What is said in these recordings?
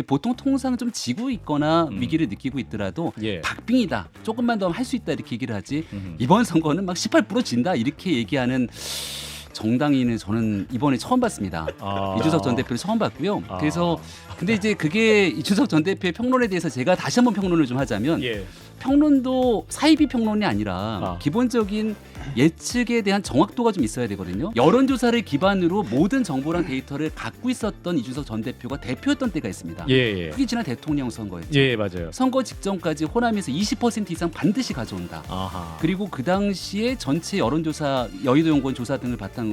보통 통상 좀 지고 있거나 음. 위기를 느끼고 있더라도 예. 박빙이다, 조금만 더 하면 할 수 있다 이렇게 얘기를 하지, 음흠. 이번 선거는 막 18% 진다 이렇게 얘기하는 정당인은 저는 이번에 처음 봤습니다. 아. 이준석 전 대표를 처음 봤고요. 아. 그래서 근데 이제 그게 이준석 전 대표의 평론에 대해서 제가 다시 한번 평론을 좀 하자면, 예. 평론도 사이비 평론이 아니라 아. 기본적인 예측에 대한 정확도가 좀 있어야 되거든요. 여론조사를 기반으로 모든 정보랑 데이터를 갖고 있었던 이준석 전 대표가 대표였던 때가 있습니다. 예, 예. 후기 지난 대통령 선거였죠. 예, 맞아요. 선거 직전까지 호남에서 20% 이상 반드시 가져온다. 아하. 그리고 그 당시에 전체 여론조사, 여의도연구원 조사 등을 바탕으로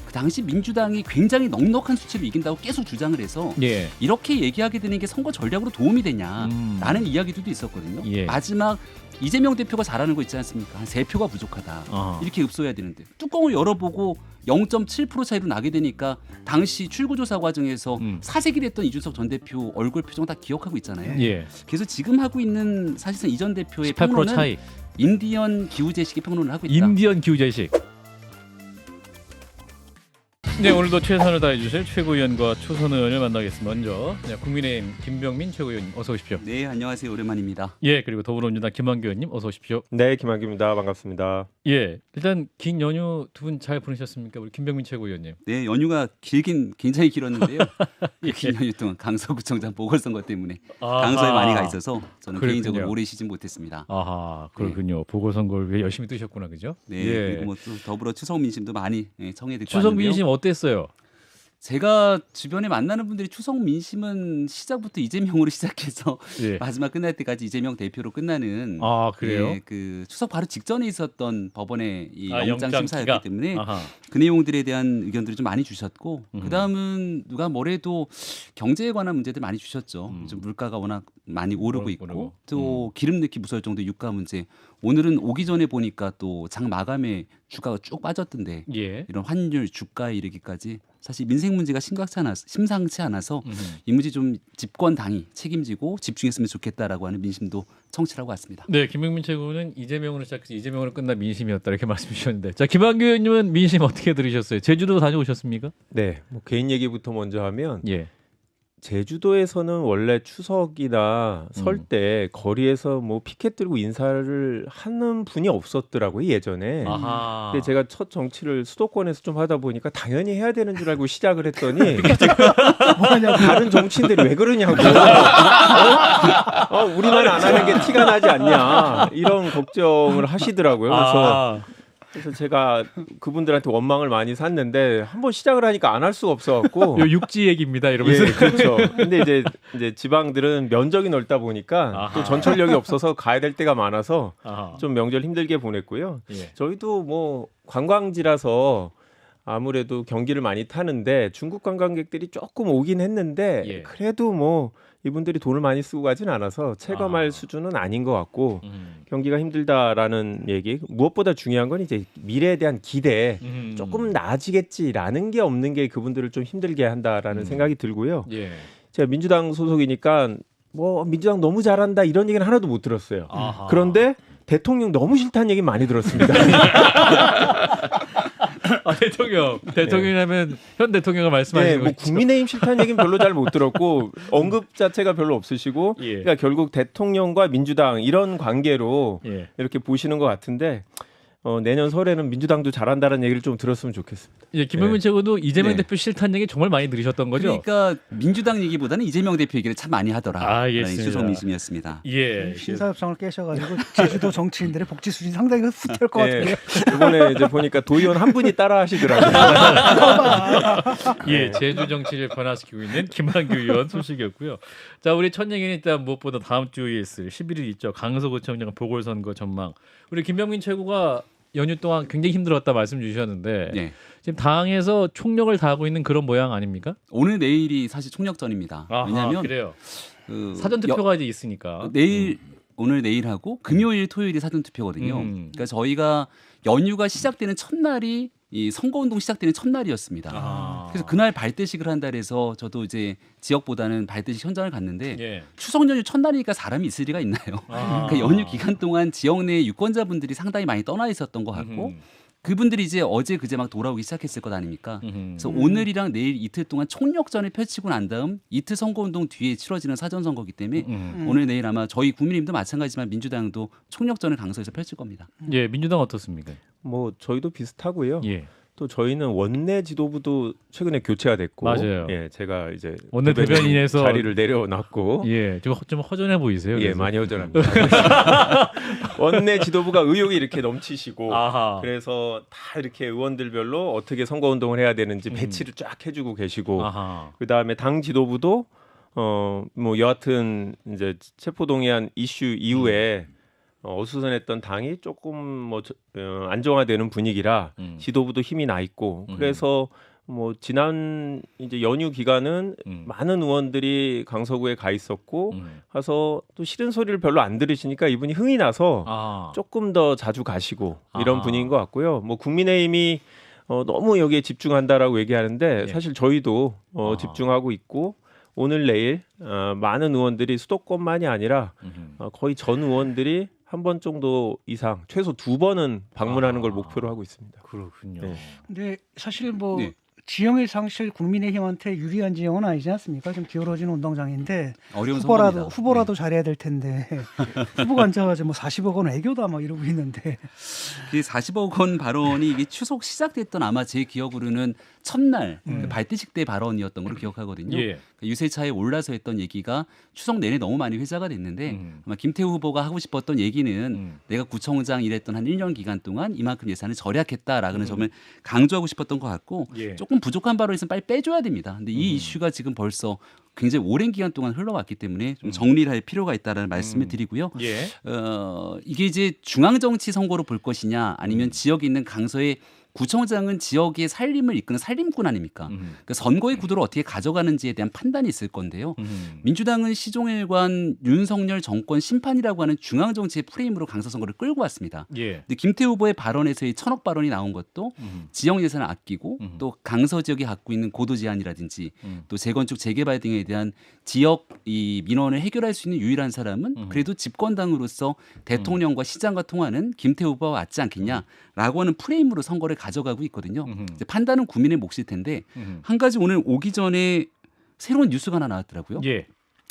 그 당시 민주당이 굉장히 넉넉한 수치로 이긴다고 계속 주장을 해서 예. 이렇게 얘기하게 되는 게 선거 전략으로 도움이 되냐 라는 이야기들도 있었거든요. 예. 마지막 이재명 대표가 잘하는 거 있지 않습니까? 한 3표가 부족하다. 아하. 이렇게 읍소해야 되는데 뚜껑을 열어보고 0.7% 차이로 나게 되니까 당시 출구조사 과정에서 사색이 됐던 이준석 전 대표 얼굴 표정 다 기억하고 있잖아요. 예. 그래서 지금 하고 있는 사실상 이 전 대표의 18% 평론은 차이. 인디언 기후제식의 평론을 하고 있다. 인디언 기후제식. 네, 오늘도 최선을 다해 주실 최고위원과 초선 의원을 만나겠습니다. 먼저 국민의힘 김병민 최고위원님 어서 오십시오. 네, 안녕하세요. 오랜만입니다. 예, 그리고 더불어민주당 김한규 의원님 어서 오십시오. 네, 김한규입니다. 반갑습니다. 예, 일단 긴 연휴 두 분 잘 보내셨습니까? 우리 김병민 최고위원님. 네, 연휴가 길긴 굉장히 길었는데요. 예. 긴 연휴 동안 강서구청장 보궐선거 때문에 아하. 강서에 많이 가 있어서 저는 그렇군요. 개인적으로 오래 쉬진 못했습니다. 아하, 그렇군요. 보궐선거를 위해 열심히 뜨셨구나, 그죠? 네, 예. 그리고 뭐 또 더불어 추석 민심도 많이 청해 듣고 추석 왔는데요. 민심 어땠어요? 제가 주변에 만나는 분들이 추석 민심은 시작부터 이재명으로 시작해서 예. 마지막 끝날 때까지 이재명 대표로 끝나는, 아, 그래요? 예, 그 추석 바로 직전에 있었던 법원의 이 아, 영장 영장 심사였기 기각. 때문에 아하. 그 내용들에 대한 의견들을 좀 많이 주셨고, 그다음은 누가 뭐래도 경제에 관한 문제들 많이 주셨죠. 좀 물가가 워낙 많이 오르고 있고 오르고. 또 기름 넣기 무서울 정도의 유가 문제. 오늘은 오기 전에 보니까 또 장 마감에 주가가 쭉 빠졌던데, 예. 이런 환율 주가에 이르기까지 사실 민생 문제가 심상치 않아서 음흠. 이 문제 좀 집권 당이 책임지고 집중했으면 좋겠다라고 하는 민심도 청취하고 왔습니다. 네, 김병민 최고는 이재명으로 시작해서 이재명으로 끝난 민심이었다 이렇게 말씀 주셨는데, 자, 김한규 의원님은 민심 어떻게 들으셨어요? 제주도 다녀오셨습니까? 네, 뭐 개인 얘기부터 먼저 하면 예. 제주도에서는 원래 추석이나 설 때 거리에서 뭐 피켓 들고 인사를 하는 분이 없었더라고요, 예전에. 아하. 근데 제가 첫 정치를 수도권에서 좀 하다 보니까 당연히 해야 되는 줄 알고 시작을 했더니 뭐냐, 다른 정치인들이 왜 그러냐고. 우리만 안 하는 게 티가 나지 않냐, 이런 걱정을 하시더라고요. 그래서 제가 그분들한테 원망을 많이 샀는데 한번 시작을 하니까 안 할 수가 없어갖고. 요 육지 얘기입니다, 이러면서. 예, 그렇죠. 근데 이제 지방들은 면적이 넓다 보니까 아하. 또 전철역이 없어서 가야 될 때가 많아서 아하. 좀 명절 힘들게 보냈고요. 예. 저희도 뭐 관광지라서 아무래도 경기를 많이 타는데 중국 관광객들이 조금 오긴 했는데 예. 그래도 뭐 이분들이 돈을 많이 쓰고 가진 않아서 체감할 수준은 아닌 것 같고, 경기가 힘들다라는 얘기, 무엇보다 중요한 건 이제 미래에 대한 기대, 조금 나아지겠지라는 게 없는 게 그분들을 좀 힘들게 한다라는 생각이 들고요. 예. 제가 민주당 소속이니까 뭐 민주당 너무 잘한다 이런 얘기는 하나도 못 들었어요. 아하. 그런데 대통령 너무 싫다는 얘기 많이 들었습니다. 아, 대통령이라면 현 대통령을 말씀하시는 네, 뭐 거죠? 국민의힘 싫다는 얘기는 별로 잘 못 들었고 언급 자체가 별로 없으시고, 예. 그러니까 결국 대통령과 민주당 이런 관계로 예. 이렇게 보시는 것 같은데, 내년 설에는 민주당도 잘한다는 얘기를 좀 들었으면 좋겠습니다. 예, 김병민 최고도 이재명 네. 대표 싫다는 얘기 정말 많이 들으셨던 거죠? 그러니까 민주당 얘기보다는 이재명 대표 얘기를 참 많이 하더라. 알겠습니다. 추석 민심이었습니다. 예. 신사협상을 깨셔가지고 제주도 정치인들의 복지 수준이 상당히 후퇴할 것 같아요. 이번에 이제 보니까 도의원 한 분이 따라 하시더라고요. 예, 제주 정치를 변화시키고 있는 김한규 의원 소식이었고요. 자, 우리 첫 얘기는 일단 무엇보다 다음 주에 있을 11일 있죠. 강서구청장 보궐선거 전망. 우리 김병민 최고가 연휴 동안 굉장히 힘들었다 말씀 주셨는데, 네. 지금 당에서 총력을 다하고 있는 그런 모양 아닙니까? 오늘 내일이 사실 총력전입니다. 아하, 왜냐하면 그래요. 그 사전 투표가 이제 있으니까. 내일 오늘 내일하고 금요일 토요일이 사전 투표거든요. 그러니까 저희가 연휴가 시작되는 첫날이 이 선거운동 시작되는 첫날이었습니다. 아. 그래서 그날 발대식을 한다 해서 저도 이제 지역보다는 발대식 현장을 갔는데, 예. 추석 연휴 첫날이니까 사람이 있을 리가 있나요? 아. 그 연휴 기간 동안 지역 내 유권자분들이 상당히 많이 떠나 있었던 것 같고, 그분들이 이제 어제 그제 막 돌아오기 시작했을 것 아닙니까? 그래서 오늘이랑 내일 이틀 동안 총력전을 펼치고 난 다음 이틀 선거운동 뒤에 치러지는 사전선거기 때문에 오늘 내일 아마 저희 국민의힘도 마찬가지지만 민주당도 총력전을 강서에서 펼칠 겁니다. 예, 민주당 어떻습니까? 뭐 저희도 비슷하고요. 예. 또 저희는 원내 지도부도 최근에 교체가 됐고, 맞아요. 예, 제가 이제 원내 대변인에서 자리를 내려놨고, 예, 좀 허전해 보이세요. 예, 그래서. 많이 허전합니다. 원내 지도부가 의욕이 이렇게 넘치시고, 아하. 그래서 다 이렇게 의원들별로 어떻게 선거 운동을 해야 되는지 배치를 쫙 해주고 계시고, 아하. 그 다음에 당 지도부도 뭐 여하튼 이제 체포동의안 이슈 이후에 어수선했던 당이 조금 뭐 안정화되는 분위기라 지도부도 힘이 나 있고 그래서 뭐 지난 이제 연휴 기간은 많은 의원들이 강서구에 가 있었고 가서 또 싫은 소리를 별로 안 들으시니까 이분이 흥이 나서 조금 더 자주 가시고 이런 분위기인 것 같고요. 뭐 국민의힘이 너무 여기에 집중한다라고 얘기하는데 예. 사실 저희도 집중하고 있고 오늘 내일 많은 의원들이 수도권만이 아니라 거의 전 의원들이 한 번 정도 이상 최소 2번은 방문하는 걸 목표로 하고 있습니다. 그렇군요. 네. 근데 사실 뭐 네. 지형의 상실 국민의힘한테 유리한 지형은 아니지 않습니까? 좀 기울어진 운동장인데 어려운 선거입니다. 후보라도 잘해야 될 텐데 후보가 앉아가지고 뭐 40억 원 애교다 막 이러고 있는데 그 40억 원 발언이 이게 추석 시작됐던 아마 제 기억으로는 첫날 그 발대식 때 발언이었던 걸로 기억하거든요. 예. 유세차에 올라서 했던 얘기가 추석 내내 너무 많이 회자가 됐는데 아마 김태우 후보가 하고 싶었던 얘기는 내가 구청장 일했던 한 1년 기간 동안 이만큼 예산을 절약했다라는 점을 강조하고 싶었던 것 같고 예. 조금 부족한 발언이 있으면 빨리 빼줘야 됩니다. 근데 이 이슈가 지금 벌써 굉장히 오랜 기간 동안 흘러왔기 때문에 좀 정리를 할 필요가 있다는 말씀을 드리고요. 예. 이게 이제 중앙정치 선거로 볼 것이냐 아니면 지역에 있는 강서의 구청장은 지역의 살림을 이끄는 살림꾼 아닙니까? 그러니까 선거의 구도를 어떻게 가져가는지에 대한 판단이 있을 건데요. 민주당은 시종일관 윤석열 정권 심판이라고 하는 중앙정치의 프레임으로 강서 선거를 끌고 왔습니다. 예. 근데 김태우 후보의 발언에서의 1,000억 발언이 나온 것도 지역 예산을 아끼고 또 강서 지역이 갖고 있는 고도 제한이라든지 또 재건축 재개발 등에 대한 지역 이 민원을 해결할 수 있는 유일한 사람은 그래도 집권당으로서 대통령과 시장과 통하는 김태우 후보가 맞지 않겠냐라고 하는 프레임으로 선거를 가져가고 있거든요. 이제 판단은 국민의 몫일 텐데 한 가지 오늘 오기 전에 새로운 뉴스가 하나 나왔더라고요. 예.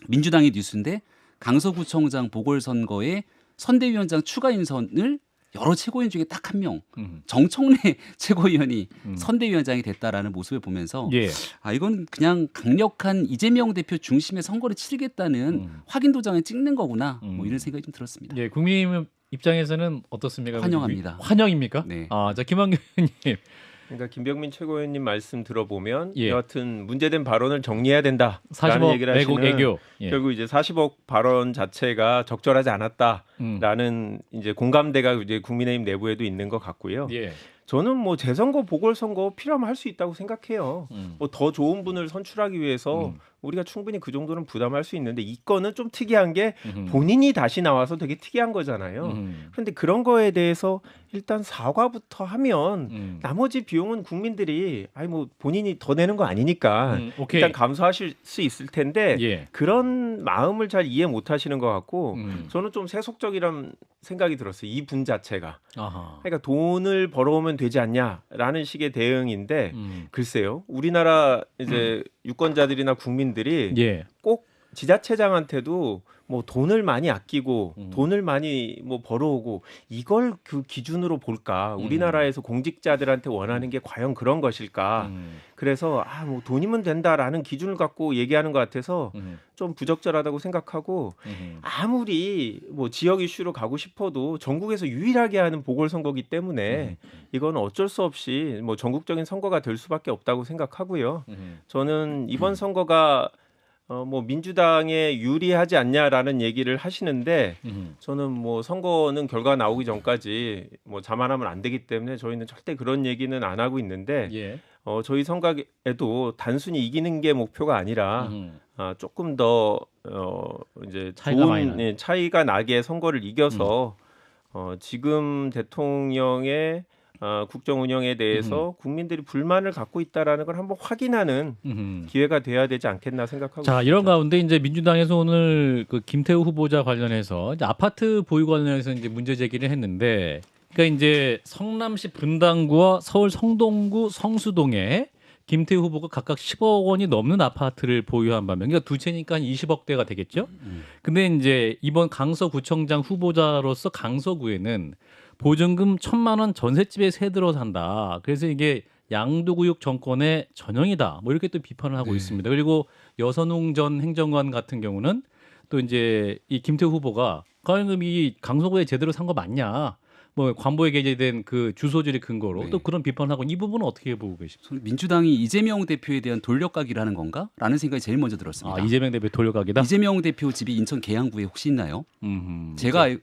민주당의 뉴스인데 강서구청장 보궐선거에 선대위원장 추가 인선을 여러 최고위원 중에 딱 한 명 정청래 최고위원이 선대위원장이 됐다라는 모습을 보면서 예. 이건 그냥 강력한 이재명 대표 중심의 선거를 치르겠다는 확인 도장을 찍는 거구나 뭐 이런 생각이 좀 들었습니다. 예, 국민의힘 입장에서는 어떻습니까? 환영합니다. 환영입니까? 네. 자 김한규 의원님. 그러니까 김병민 최고위원님 말씀 들어보면 예. 여하튼 문제된 발언을 정리해야 된다라는 40억 얘기를 애국 하시는 애교. 예. 결국 이제 40억 발언 자체가 적절하지 않았다라는 이제 공감대가 이제 국민의힘 내부에도 있는 것 같고요. 예. 저는 뭐 재선거 보궐선거 필요하면 할 수 있다고 생각해요. 뭐 더 좋은 분을 선출하기 위해서 우리가 충분히 그 정도는 부담할 수 있는데 이 건은 좀 특이한 게 본인이 다시 나와서 되게 특이한 거잖아요. 그런데 그런 거에 대해서 일단 사과부터 하면 나머지 비용은 국민들이 뭐 본인이 더 내는 거 아니니까 오케이. 일단 감수하실 수 있을 텐데 예. 그런 마음을 잘 이해 못 하시는 것 같고 저는 좀 세속적이란 생각이 들었어요. 이 분 자체가. 아하. 그러니까 돈을 벌어오면 되지 않냐라는 식의 대응인데 글쎄요. 우리나라 이제 유권자들이나 국민들이 예. 꼭 지자체장한테도 뭐 돈을 많이 아끼고 돈을 많이 뭐 벌어오고 이걸 그 기준으로 볼까? 우리나라에서 공직자들한테 원하는 게 과연 그런 것일까? 그래서 뭐 돈이면 된다라는 기준을 갖고 얘기하는 것 같아서 좀 부적절하다고 생각하고 아무리 뭐 지역 이슈로 가고 싶어도 전국에서 유일하게 하는 보궐선거기 때문에 이건 어쩔 수 없이 뭐 전국적인 선거가 될 수밖에 없다고 생각하고요. 저는 이번 선거가 뭐 민주당에 유리하지 않냐라는 얘기를 하시는데 저는 뭐 선거는 결과 나오기 전까지 뭐 자만하면 안 되기 때문에 저희는 절대 그런 얘기는 안 하고 있는데 예. 저희 선거에도 단순히 이기는 게 목표가 아니라 조금 더 이제 차이가 많이 좋은 차이가 나게 선거를 이겨서 지금 대통령의 국정 운영에 대해서 국민들이 불만을 갖고 있다라는 걸 한번 확인하는 기회가 돼야 되지 않겠나 생각하고 자, 있습니다. 이런 가운데 이제 민주당에서 오늘 그 김태우 후보자 관련해서 이제 아파트 보유 관련해서 이제 문제 제기를 했는데 그러니까 이제 성남시 분당구와 서울 성동구 성수동에 김태우 후보가 각각 10억 원이 넘는 아파트를 보유한 반면, 그러니까 두 채니까 한 20억대가 되겠죠. 근데 이제 이번 강서구청장 후보자로서 강서구에는 보증금 1,000만 원 전셋집에 새 들어 산다. 그래서 이게 양도구역 정권의 전형이다. 뭐 이렇게 또 비판을 하고 있습니다. 그리고 여선웅 전 행정관 같은 경우는 또 이제 이 김태우 후보가 과연 이 강서구에 제대로 산 거 맞냐? 뭐 관보에 게재된 그 주소지를 근거로 네. 또 그런 비판을 하고, 이 부분은 어떻게 보고 계십니까? 저는 민주당이 이재명 대표에 대한 돌려가기를 하는 건가?라는 생각이 제일 먼저 들었습니다. 이재명 대표 돌려가기다. 이재명 대표 집이 인천 계양구에 혹시 있나요? 음흠. 제가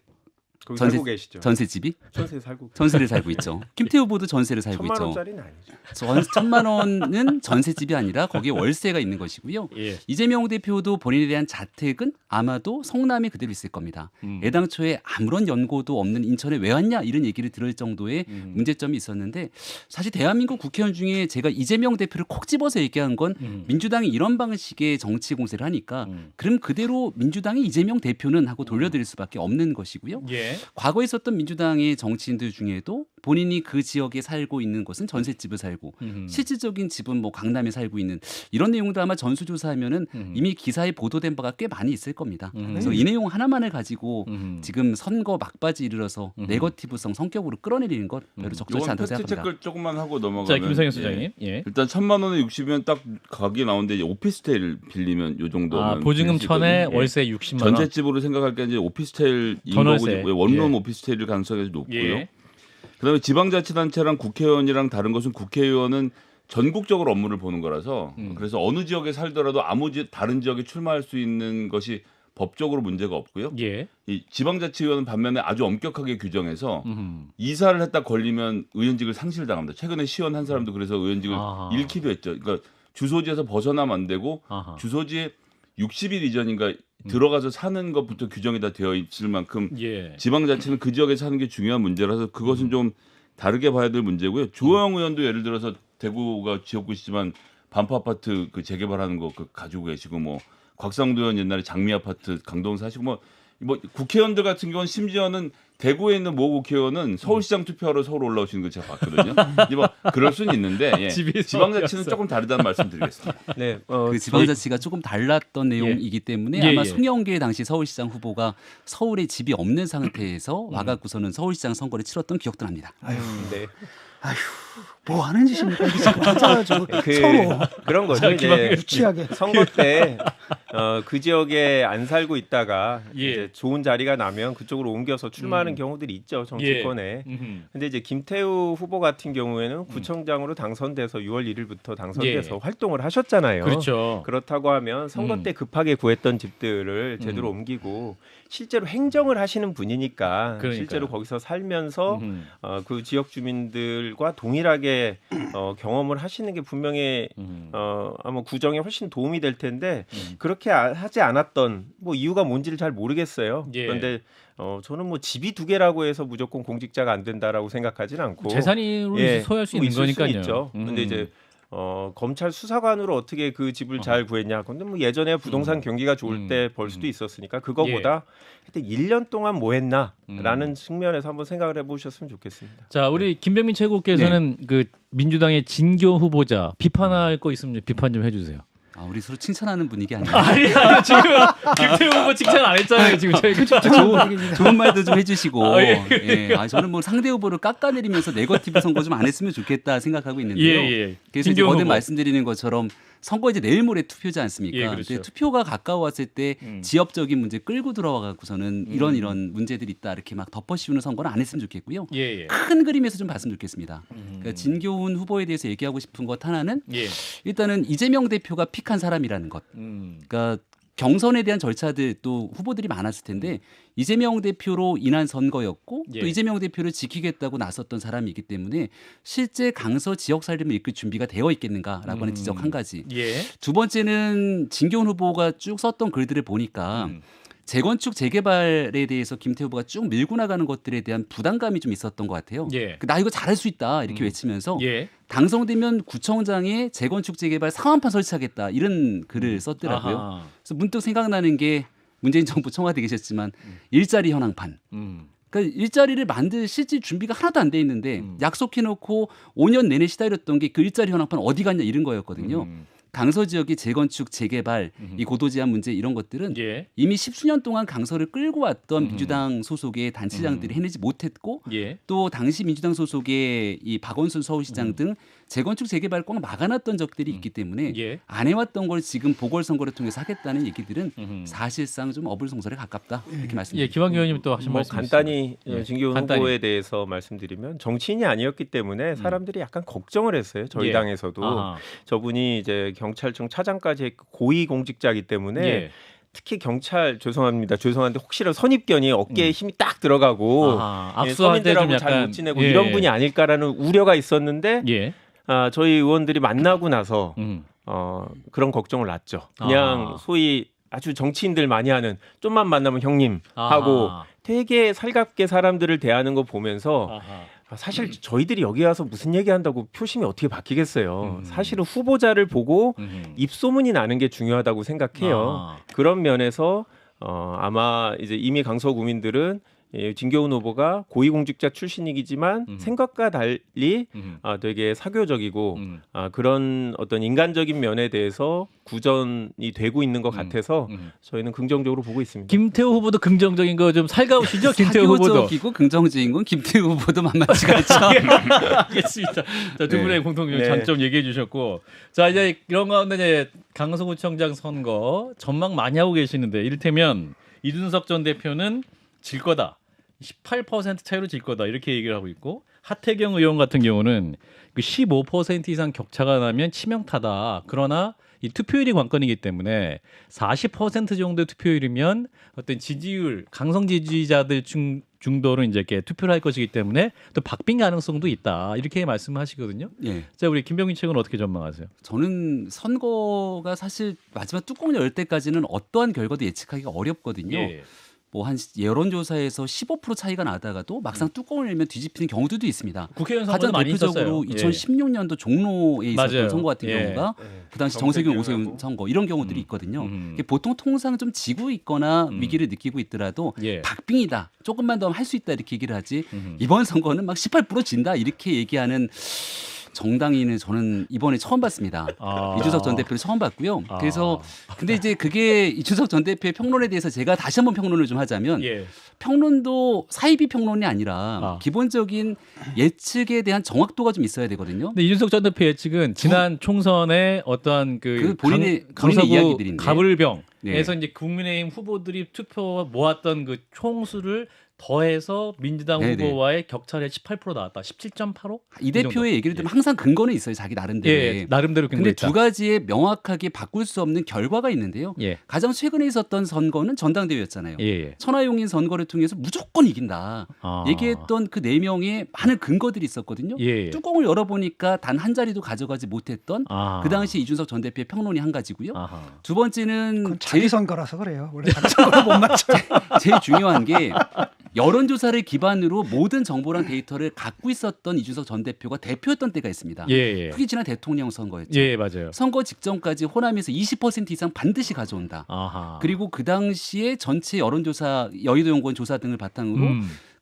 거기 전세- 살고 계시죠? 전세집이 전세 살고 전세를 살고 있죠. 김태우 후보도 전세를 살고 1,000만 있죠. 원짜리는 아니죠. 1,000만 원은 전세집이 아니라 거기에 월세가 있는 것이고요. 예. 이재명 대표도 본인에 대한 자택은 아마도 성남에 그대로 있을 겁니다. 음. 애당초에 아무런 연고도 없는 인천에 왜 왔냐 이런 얘기를 들을 정도의 음. 문제점이 있었는데, 사실 대한민국 국회의원 중에 제가 이재명 대표를 콕 집어서 얘기한 건 민주당이 이런 방식의 정치 공세를 하니까 그럼 그대로 민주당이 이재명 대표는 하고 돌려드릴 수밖에 없는 것이고요. 예. 과거에 있었던 민주당의 정치인들 중에도 본인이 그 지역에 살고 있는 곳은 전셋집을 살고 실질적인 집은 뭐 강남에 살고 있는 이런 내용도 아마 전수조사하면은 이미 기사에 보도된 바가 꽤 많이 있을 겁니다. 그래서 이 내용 하나만을 가지고 지금 선거 막바지 이르러서 네거티브성 성격으로 끌어내리는 것 별로 적절치 이건 않다고 팩트 생각합니다. 체크를 조금만 하고 자, 넘어가면 김성현 소장님. 예. 일단 1,000만 원에 60이면 딱 가격이 나오는데 이제 오피스텔 빌리면 요 정도면 보증금 빌릴 수 1,000에 있거든요. 월세 60만 원. 전셋집으로 생각할 게 이제 오피스텔인 전월세. 거고 원룸 예. 오피스텔일 가능성이 높고요. 예. 그다음에 지방자치단체랑 국회의원이랑 다른 것은 국회의원은 전국적으로 업무를 보는 거라서 그래서 어느 지역에 살더라도 다른 지역에 출마할 수 있는 것이 법적으로 문제가 없고요. 예. 이 지방자치의원은 반면에 아주 엄격하게 규정해서 이사를 했다 걸리면 의원직을 상실당합니다. 최근에 시원 한 사람도 그래서 의원직을 아하. 잃기도 했죠. 그러니까 주소지에서 벗어나면 안 되고 아하. 주소지에 60일 이전인가 들어가서 사는 것부터 규정이 다 되어 있을 만큼 예. 지방자치는 그 지역에 사는 게 중요한 문제라서 그것은 좀 다르게 봐야 될 문제고요. 주호영 의원도 예를 들어서 대구가 지역구시지만 반포 아파트 그 재개발하는 거 그 가지고 계시고, 뭐 곽상도 의원 옛날에 장미 아파트 강동 사시고, 뭐 국회의원들 같은 경우는 심지어는 대구에 있는 모 국회의원은 서울시장 투표하러 서울 올라오시는 거 제가 봤거든요. 이제 뭐 그럴 수는 있는데 집이 지방자치는 서울이었어요. 조금 다르다는 말씀드리겠습니다. 네, 그 지방자치가 조금 달랐던 내용이기 때문에 예, 아마 예. 송영길 당시 서울시장 후보가 서울에 집이 없는 상태에서 와갖고서는 서울시장 선거를 치렀던 기억도 납니다. 네. 뭐 하는 짓입니까? 이게 지금 진짜 저 서로 그런 거죠. 이제 유치하게. 선거 때 그 지역에 안 살고 있다가 예. 이제 좋은 자리가 나면 그쪽으로 옮겨서 출마하는 경우들이 있죠, 정치권에. 근데 이제 김태우 후보 같은 경우에는 구청장으로 당선돼서 6월 1일부터 당선돼서 예. 활동을 하셨잖아요. 그렇죠. 그렇다고 하면 선거 때 급하게 구했던 집들을 제대로 옮기고 실제로 행정을 하시는 분이니까 그러니까요. 실제로 거기서 살면서 그 지역 주민들과 동일하게 경험을 하시는 게 분명히 아마 구정에 훨씬 도움이 될 텐데 그렇게 하지 않았던 뭐 이유가 뭔지를 잘 모르겠어요. 예. 그런데 저는 뭐 집이 두 개라고 해서 무조건 공직자가 안 된다라고 생각하지는 않고 재산으로 소유할 수 뭐 있는 있을 수는 거니까요. 있죠. 근데 이제 검찰 수사관으로 어떻게 그 집을 잘 구했냐. 근데 뭐 예전에 부동산 경기가 좋을 때 벌 수도 있었으니까 그거보다 하여튼 1년 동안 뭐 했나라는 측면에서 한번 생각을 해보셨으면 좋겠습니다. 자, 우리 김병민 최고께서는 그 민주당의 진교 후보자 비판할 거 있으면 비판 좀 해주세요. 우리 서로 칭찬하는 분위기 아니에요? 아니 지금 김태우 후보 칭찬 안 했잖아요. 지금 저희가. 좋은 말도 좀 해주시고. 예. 저는 뭐 상대 후보를 깎아내리면서 네거티브 선거 좀 안 했으면 좋겠다 생각하고 있는데요. 예. 그래서 이제 진교 어제 후보. 말씀드리는 것처럼 선거 이제 내일 모레 투표지 않습니까? 예, 그렇죠. 근데 투표가 가까워왔을 때 지역적인 문제 끌고 들어와 갖고서는 이런 문제들이 있다 이렇게 막 덮어씌우는 선거는 안 했으면 좋겠고요. 예. 큰 그림에서 좀 봤으면 좋겠습니다. 그러니까 진교훈 후보에 대해서 얘기하고 싶은 것 하나는 예. 일단은 이재명 대표가 픽한 사람이라는 것. 그러니까 경선에 대한 절차들 또 후보들이 많았을 텐데 이재명 대표로 인한 선거였고 예. 또 이재명 대표를 지키겠다고 나섰던 사람이기 때문에 실제 강서 지역 살림을 이끌 준비가 되어 있겠는가라고 하는 지적 한 가지. 예. 두 번째는 진교훈 후보가 쭉 썼던 글들을 보니까 재건축 재개발에 대해서 김태우 후보가 쭉 밀고 나가는 것들에 대한 부담감이 좀 있었던 것 같아요. 예. 나 이거 잘할 수 있다 이렇게 외치면서 예. 당선되면 구청장에 재건축 재개발 상한판 설치하겠다 이런 글을 썼더라고요. 아하. 그래서 문득 생각나는 게 문재인 정부 청와대 계셨지만 일자리 현황판. 그러니까 일자리를 만들 실질 준비가 하나도 안 돼 있는데 약속해놓고 5년 내내 시달렸던 게 그 일자리 현황판 어디 갔냐 이런 거였거든요. 강서 지역의 재건축, 재개발, 이 고도제한 문제 이런 것들은 예. 이미 십수년 동안 강서를 끌고 왔던 민주당 소속의 단체장들이 해내지 못했고 예. 또 당시 민주당 소속의 이 박원순 서울시장 등 재건축, 재개발 꼭 막아놨던 적들이 있기 때문에 예. 안 해왔던 걸 지금 보궐선거를 통해서 하겠다는 얘기들은 사실상 좀 어불성설에 가깝다 이렇게 예, 말씀드립니다. 김한규 의원님 또 하신 뭐 말씀 간단히 예. 진기훈 간단히. 후보에 대해서 말씀드리면 정치인이 아니었기 때문에 사람들이 약간 걱정을 했어요. 저희 예. 당에서도 아하. 저분이 이제 경찰청 차장까지 했고 고위 공직자이기 때문에 예. 특히 경찰 죄송한데 혹시라도 선입견이 어깨에 힘이 딱 들어가고 아하. 예, 압수할 때 좀 서민들하고 잘 약간 못 지내고 예. 이런 분이 아닐까라는 우려가 있었는데 예. 저희 의원들이 만나고 나서 음. 그런 걱정을 놨죠. 그냥 아하. 소위 아주 정치인들 많이 하는 좀만 만나면 형님 아하. 하고 되게 살갑게 사람들을 대하는 거 보면서 아하. 사실 저희들이 여기 와서 무슨 얘기한다고 표심이 어떻게 바뀌겠어요. 사실은 후보자를 보고 입소문이 나는 게 중요하다고 생각해요. 아하. 그런 면에서 아마 이제 이미 강서 구민들은 진교훈 후보가 고위공직자 출신이지만 생각과 달리 되게 사교적이고 그런 어떤 인간적인 면에 대해서 구전이 되고 있는 것 같아서 저희는 긍정적으로 보고 있습니다. 김태호 후보도 긍정적인 거 좀 살가우시죠? 김태호 후보도. 사교적이고 긍정적인 건 김태우 후보도 만만치가 않죠. 알겠습니다. 자, 두 분의 네. 공통점 네. 장점 얘기해 주셨고, 자 이제 이런 가운데 이제 강서구청장 선거 전망 많이 하고 계시는데 이를테면 이준석 전 대표는 질 거다. 18% 차이로 질 거다 이렇게 얘기를 하고 있고 하태경 의원 같은 경우는 그 15% 이상 격차가 나면 치명타다. 그러나 이 투표율이 관건이기 때문에 40% 정도의 투표율이면 어떤 지지율 강성 지지자들 중도로 이제 이렇게 투표를 할 것이기 때문에 또 박빙 가능성도 있다 이렇게 말씀하시거든요. 예. 자 우리 김병민 측은 어떻게 전망하세요? 저는 선거가 사실 마지막 뚜껑을 열 때까지는 어떠한 결과도 예측하기가 어렵거든요. 예. 뭐 한 여론조사에서 15% 차이가 나다가도 막상 뚜껑을 열면 뒤집히는 경우들도 있습니다. 국회의원 선거도 가장 많이 대표적으로 있었어요. 2016년도 종로에 있었던 맞아요. 선거 같은 예. 경우가 그 당시 정세균 오세훈 선거 이런 경우들이 있거든요. 이게 보통 통상 좀 지고 있거나 위기를 느끼고 있더라도 예. 박빙이다. 조금만 더 할 수 있다 이렇게 얘기를 하지. 이번 선거는 막 18% 진다 이렇게 얘기하는 정당인은 저는 이번에 처음 봤습니다. 아. 이준석 전 대표를 처음 봤고요. 아. 그래서 근데 이제 그게 이준석 전 대표의 평론에 대해서 제가 다시 한번 평론을 좀 하자면 예. 평론도 사이비 평론이 아니라 아. 기본적인 예측에 대한 정확도가 좀 있어야 되거든요. 근데 이준석 전 대표 예측은 지난 총선에 어떠한 그 본인의 강서구 이야기들인데. 가불병에서 네. 이제 국민의힘 후보들이 투표 모았던 그 총수를 더해서 민주당 네네. 후보와의 격차를 18% 나왔다. 17.85? 이 대표의 얘기를 들으면 항상 근거는 있어요. 자기 나름대로. 예, 나름대로 근거 근데 있다. 두 가지의 명확하게 바꿀 수 없는 결과가 있는데요. 예. 가장 최근에 있었던 선거는 전당대회였잖아요. 예, 예. 천하용인 선거를 통해서 무조건 이긴다. 아. 얘기했던 그 4명의 많은 근거들이 있었거든요. 예, 예. 뚜껑을 열어보니까 단 한 자리도 가져가지 못했던 아. 그 당시 이준석 전 대표의 평론이 한 가지고요. 아하. 두 번째는 그건 자기 선거라서 그래요. 원래 자기 선거를 못 맞춰. 제일 중요한 게 여론조사를 기반으로 모든 정보랑 데이터를 갖고 있었던 이준석 전 대표가 대표였던 때가 있습니다. 예, 예. 후기 지난 대통령 선거였죠. 예, 맞아요. 선거 직전까지 호남에서 20% 이상 반드시 가져온다. 아하. 그리고 그 당시에 전체 여론조사, 여의도 연구원 조사 등을 바탕으로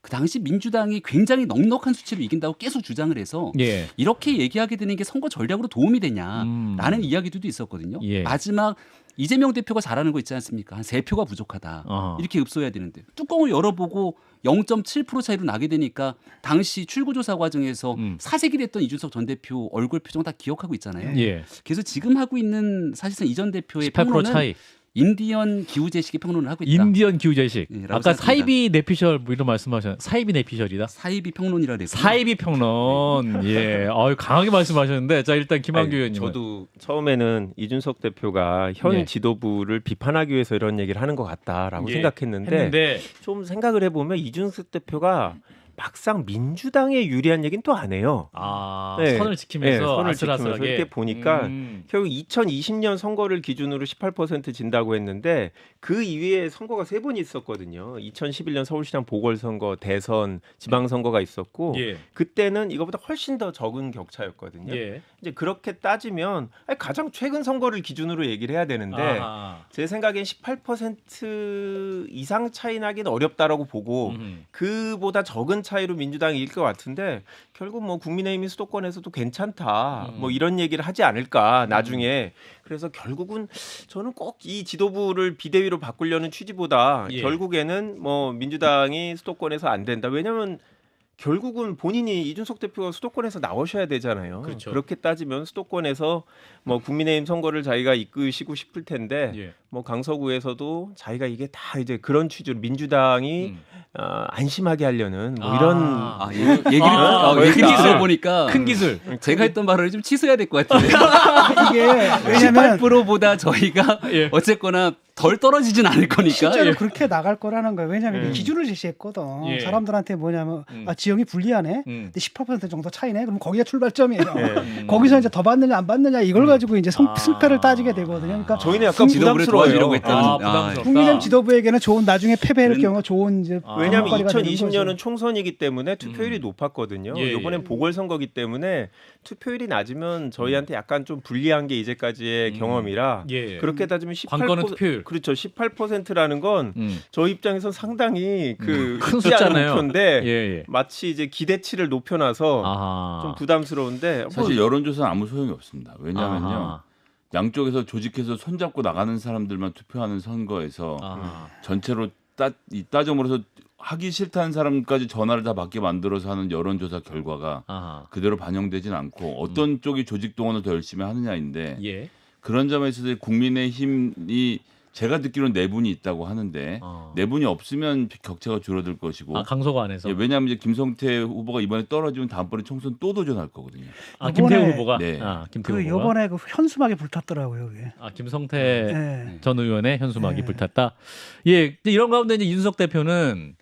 그 당시 민주당이 굉장히 넉넉한 수치로 이긴다고 계속 주장을 해서 예. 이렇게 얘기하게 되는 게 선거 전략으로 도움이 되냐라는 이야기들도 있었거든요. 예. 마지막 이재명 대표가 잘하는 거 있지 않습니까? 한 3표가 부족하다. 아하. 이렇게 읍소해야 되는데 뚜껑을 열어보고 0.7% 차이로 나게 되니까 당시 출구조사 과정에서 사색이 됐던 이준석 전 대표 얼굴 표정 다 기억하고 있잖아요. 예. 그래서 지금 하고 있는 사실상 이 전 대표의 18% 평론은 차이. 인디언 기후제식의 평론을 하고 있다. 인디언 기후제식. 예, 라고 아까 생각합니다. 사이비 내피셜 뭐 이런 말씀하셨나요? 사이비 내피셜이다. 사이비 평론이라 그랬고 사이비 평론. 예. 강하게 말씀하셨는데 자 일단 김한규 의원님. 저도 처음에는 이준석 대표가 현 예. 지도부를 비판하기 위해서 이런 얘기를 하는 것 같다라고 예. 생각했는데 했는데 좀 생각을 해보면 이준석 대표가 막상 민주당에 유리한 얘기는 또 안 해요. 네. 선을 지키면서 선을 아슬아슬하게 지키면서 이렇게 보니까 음. 결국 2020년 선거를 기준으로 18% 진다고 했는데 그 이후에 선거가 3번 있었거든요. 2011년 서울시장 보궐선거, 대선, 지방선거가 있었고 예. 그때는 이거보다 훨씬 더 적은 격차였거든요. 예. 이제 그렇게 따지면 가장 최근 선거를 기준으로 얘기를 해야 되는데 제 생각엔 18% 이상 차이 나기는 어렵다라고 보고 그보다 적은 차이로 민주당이 이길 것 같은데 결국 뭐 국민의힘이 수도권에서도 괜찮다 뭐 이런 얘기를 하지 않을까 나중에. 그래서 결국은 저는 꼭 이 지도부를 비대위로 바꾸려는 취지보다 결국에는 뭐 민주당이 수도권에서 안 된다. 왜냐하면 결국은 본인이 이준석 대표가 수도권에서 나오셔야 되잖아요. 그렇죠. 그렇게 따지면 수도권에서 뭐 국민의힘 선거를 자기가 이끄시고 싶을 텐데 뭐 강서구에서도 자기가 이게 다 이제 그런 취지로 민주당이 안심하게 하려는 뭐 이런 얘기를 들어보니까 큰 기술. 제가 했던 발언을 좀 취소해야 될 것 같은데 이게 왜냐면 18%보다 저희가 어쨌거나 덜 떨어지진 않을 거니까 실제로 그렇게 나갈 거라는 거예요. 왜냐하면 기준을 제시했거든. 예. 사람들한테 뭐냐면 지형이 불리하네. 근데 18% 정도 차이네. 그럼 거기가 출발점이에요. 거기서 이제 더 받느냐 안 받느냐 이걸 가지고 이제 승패를 따지게 되거든요. 그러니까 저희는 약간 지도부를 도와주려고 했던 부담스럽다. 국민의힘 지도부에게는 좋은 나중에 패배할 경우 좋은 이제 왜냐하면 방어거리가 되는 2020년은 거죠. 총선이기 때문에 투표율이 높았거든요. 이번엔 보궐선거기 때문에 투표율이 낮으면 저희한테 약간 좀 불리한 게 이제까지의 경험이라 그렇게 따지면 18% 관건은 투표율. 그렇죠. 18%라는 건 저희 입장에서 상당히 큰 숫자네요. 목표인데 마치 이제 기대치를 높여놔서 좀 부담스러운데 사실 여론조사는 아무 소용이 없습니다. 왜냐하면요. 양쪽에서 조직해서 손잡고 나가는 사람들만 투표하는 선거에서 전체로 따져물어서 하기 싫다는 사람까지 전화를 다 받게 만들어서 하는 여론조사 결과가 그대로 반영되진 않고 어떤 쪽이 조직 동원을 더 열심히 하느냐인데 그런 점에 있어서 국민의힘이 제가 듣기로는 4분이 있다고 하는데 4분이 없으면 격차가 줄어들 것이고 강서구 안에서 왜냐하면 이제 김성태 후보가 이번에 떨어지면 다음번에 총선 또 도전할 거거든요. 김태우 후보가 김태우 후보가 이번에 그 현수막이 불탔더라고요. 그게. 김성태 전 의원의 현수막이 불탔다. 이런 가운데 이제 이준석 대표는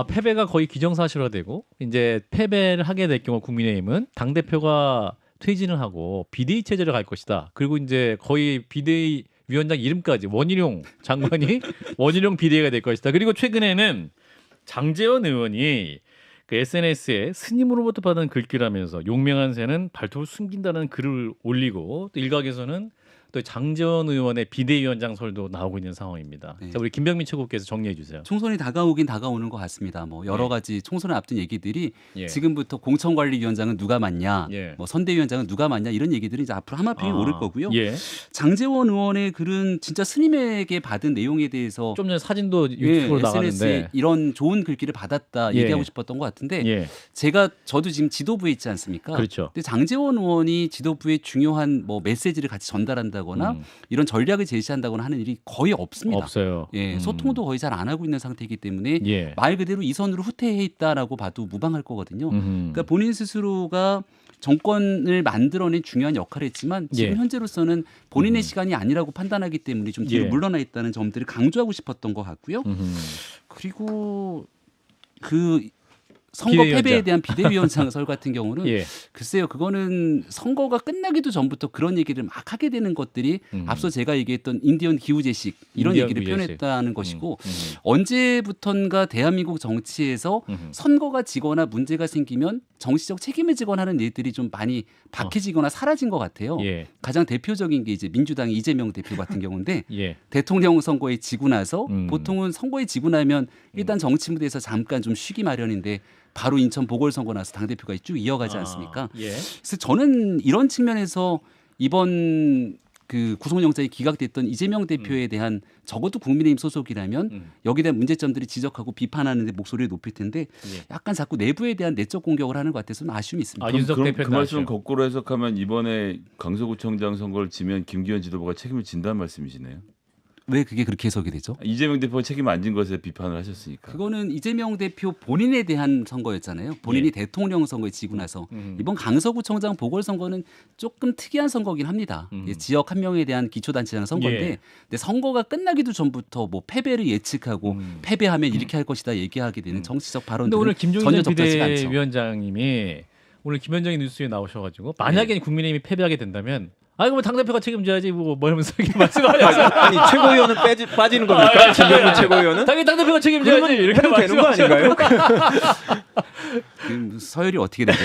패배가 거의 기정사실화되고 이제 패배를 하게 될 경우 국민의힘은 당 대표가 퇴진을 하고 비대위 체제로 갈 것이다. 그리고 이제 거의 비대위 위원장 이름까지 원희룡 장관이 원희룡 비대위가 될 것이다. 그리고 최근에는 장제원 의원이 그 SNS에 스님으로부터 받은 글귀라면서 용맹한 새는 발톱을 숨긴다는 글을 올리고 또 일각에서는 또 장제원 의원의 비대위원장설도 나오고 있는 상황입니다. 자, 우리 김병민 최고께서 정리해 주세요. 총선이 다가오긴 다가오는 것 같습니다. 뭐 여러 가지 총선을 앞둔 얘기들이 지금부터 공천관리위원장은 누가 맡냐, 뭐 선대위원장은 누가 맡냐 이런 얘기들이 이제 앞으로 하마평이 오를 거고요. 장제원 의원의 글은 진짜 스님에게 받은 내용에 대해서 좀 전에 사진도 유튜브로 나갔는데 SNS에 이런 좋은 글귀를 받았다 얘기하고 싶었던 것 같은데 저도 지금 지도부에 있지 않습니까? 그렇죠. 근데 장제원 의원이 지도부에 중요한 뭐 메시지를 같이 전달한다. 거나 이런 전략을 제시한다거나 하는 일이 거의 없습니다. 없어요. 소통도 거의 잘 안 하고 있는 상태이기 때문에 말 그대로 이 선으로 후퇴해 있다라고 봐도 무방할 거거든요. 그러니까 본인 스스로가 정권을 만들어낸 중요한 역할을 했지만 지금 현재로서는 본인의 시간이 아니라고 판단하기 때문에 좀 뒤로 물러나 있다는 점들을 강조하고 싶었던 것 같고요. 그리고 그 선거 패배에 대한 비대위원장설 같은 경우는 글쎄요, 그거는 선거가 끝나기도 전부터 그런 얘기를 막 하게 되는 것들이 앞서 제가 얘기했던 인디언 기후제식 이런 얘기를 표현했다는 것이고 언제부턴가 대한민국 정치에서 선거가 지거나 문제가 생기면 정치적 책임을 지거나 하는 일들이 좀 많이 박해지거나 사라진 것 같아요. 가장 대표적인 게 이제 민주당의 이재명 대표 같은 경우인데 대통령 선거에 지고 나서 보통은 선거에 지고 나면 일단 정치 무대에서 잠깐 좀 쉬기 마련인데 바로 인천 보궐선거 나서 당대표가 쭉 이어가지 않습니까? 그래서 저는 이런 측면에서 이번 그 구속영장이 기각됐던 이재명 대표에 대한 적어도 국민의힘 소속이라면 여기에 대한 문제점들이 지적하고 비판하는 데 목소리를 높일 텐데 약간 자꾸 내부에 대한 내적 공격을 하는 것 같아서 좀 아쉬움이 있습니다. 그럼 그 말씀 거꾸로 해석하면 이번에 강서구청장 선거를 지면 김기현 지도부가 책임을 진다는 말씀이시네요. 왜 그게 그렇게 해석이 되죠? 이재명 대표가 책임 안 진 것에 비판을 하셨으니까. 그거는 이재명 대표 본인에 대한 선거였잖아요. 본인이 대통령 선거에 지고 나서 이번 강서구청장 보궐선거는 조금 특이한 선거긴 합니다. 지역 한 명에 대한 기초단체장 선거인데 근데 선거가 끝나기도 전부터 뭐 패배를 예측하고 패배하면 이렇게 할 것이다 얘기하게 되는 정치적 발언들은 오늘 전혀 적절치가 않죠. 비대위원장님이 오늘 김현정의 뉴스에 나오셔가지고 만약에 국민의힘이 패배하게 된다면 아니 뭐 당 대표가 책임져야지 뭐 이러면서 이렇게 말씀하셨어요. 아니 최고위원은 빠지는 겁니까? 김병민 최고위원은? 당연히 당 대표가 책임져야지 이렇게 해도 되는 거 아닌가요? 서열이 어떻게 되죠?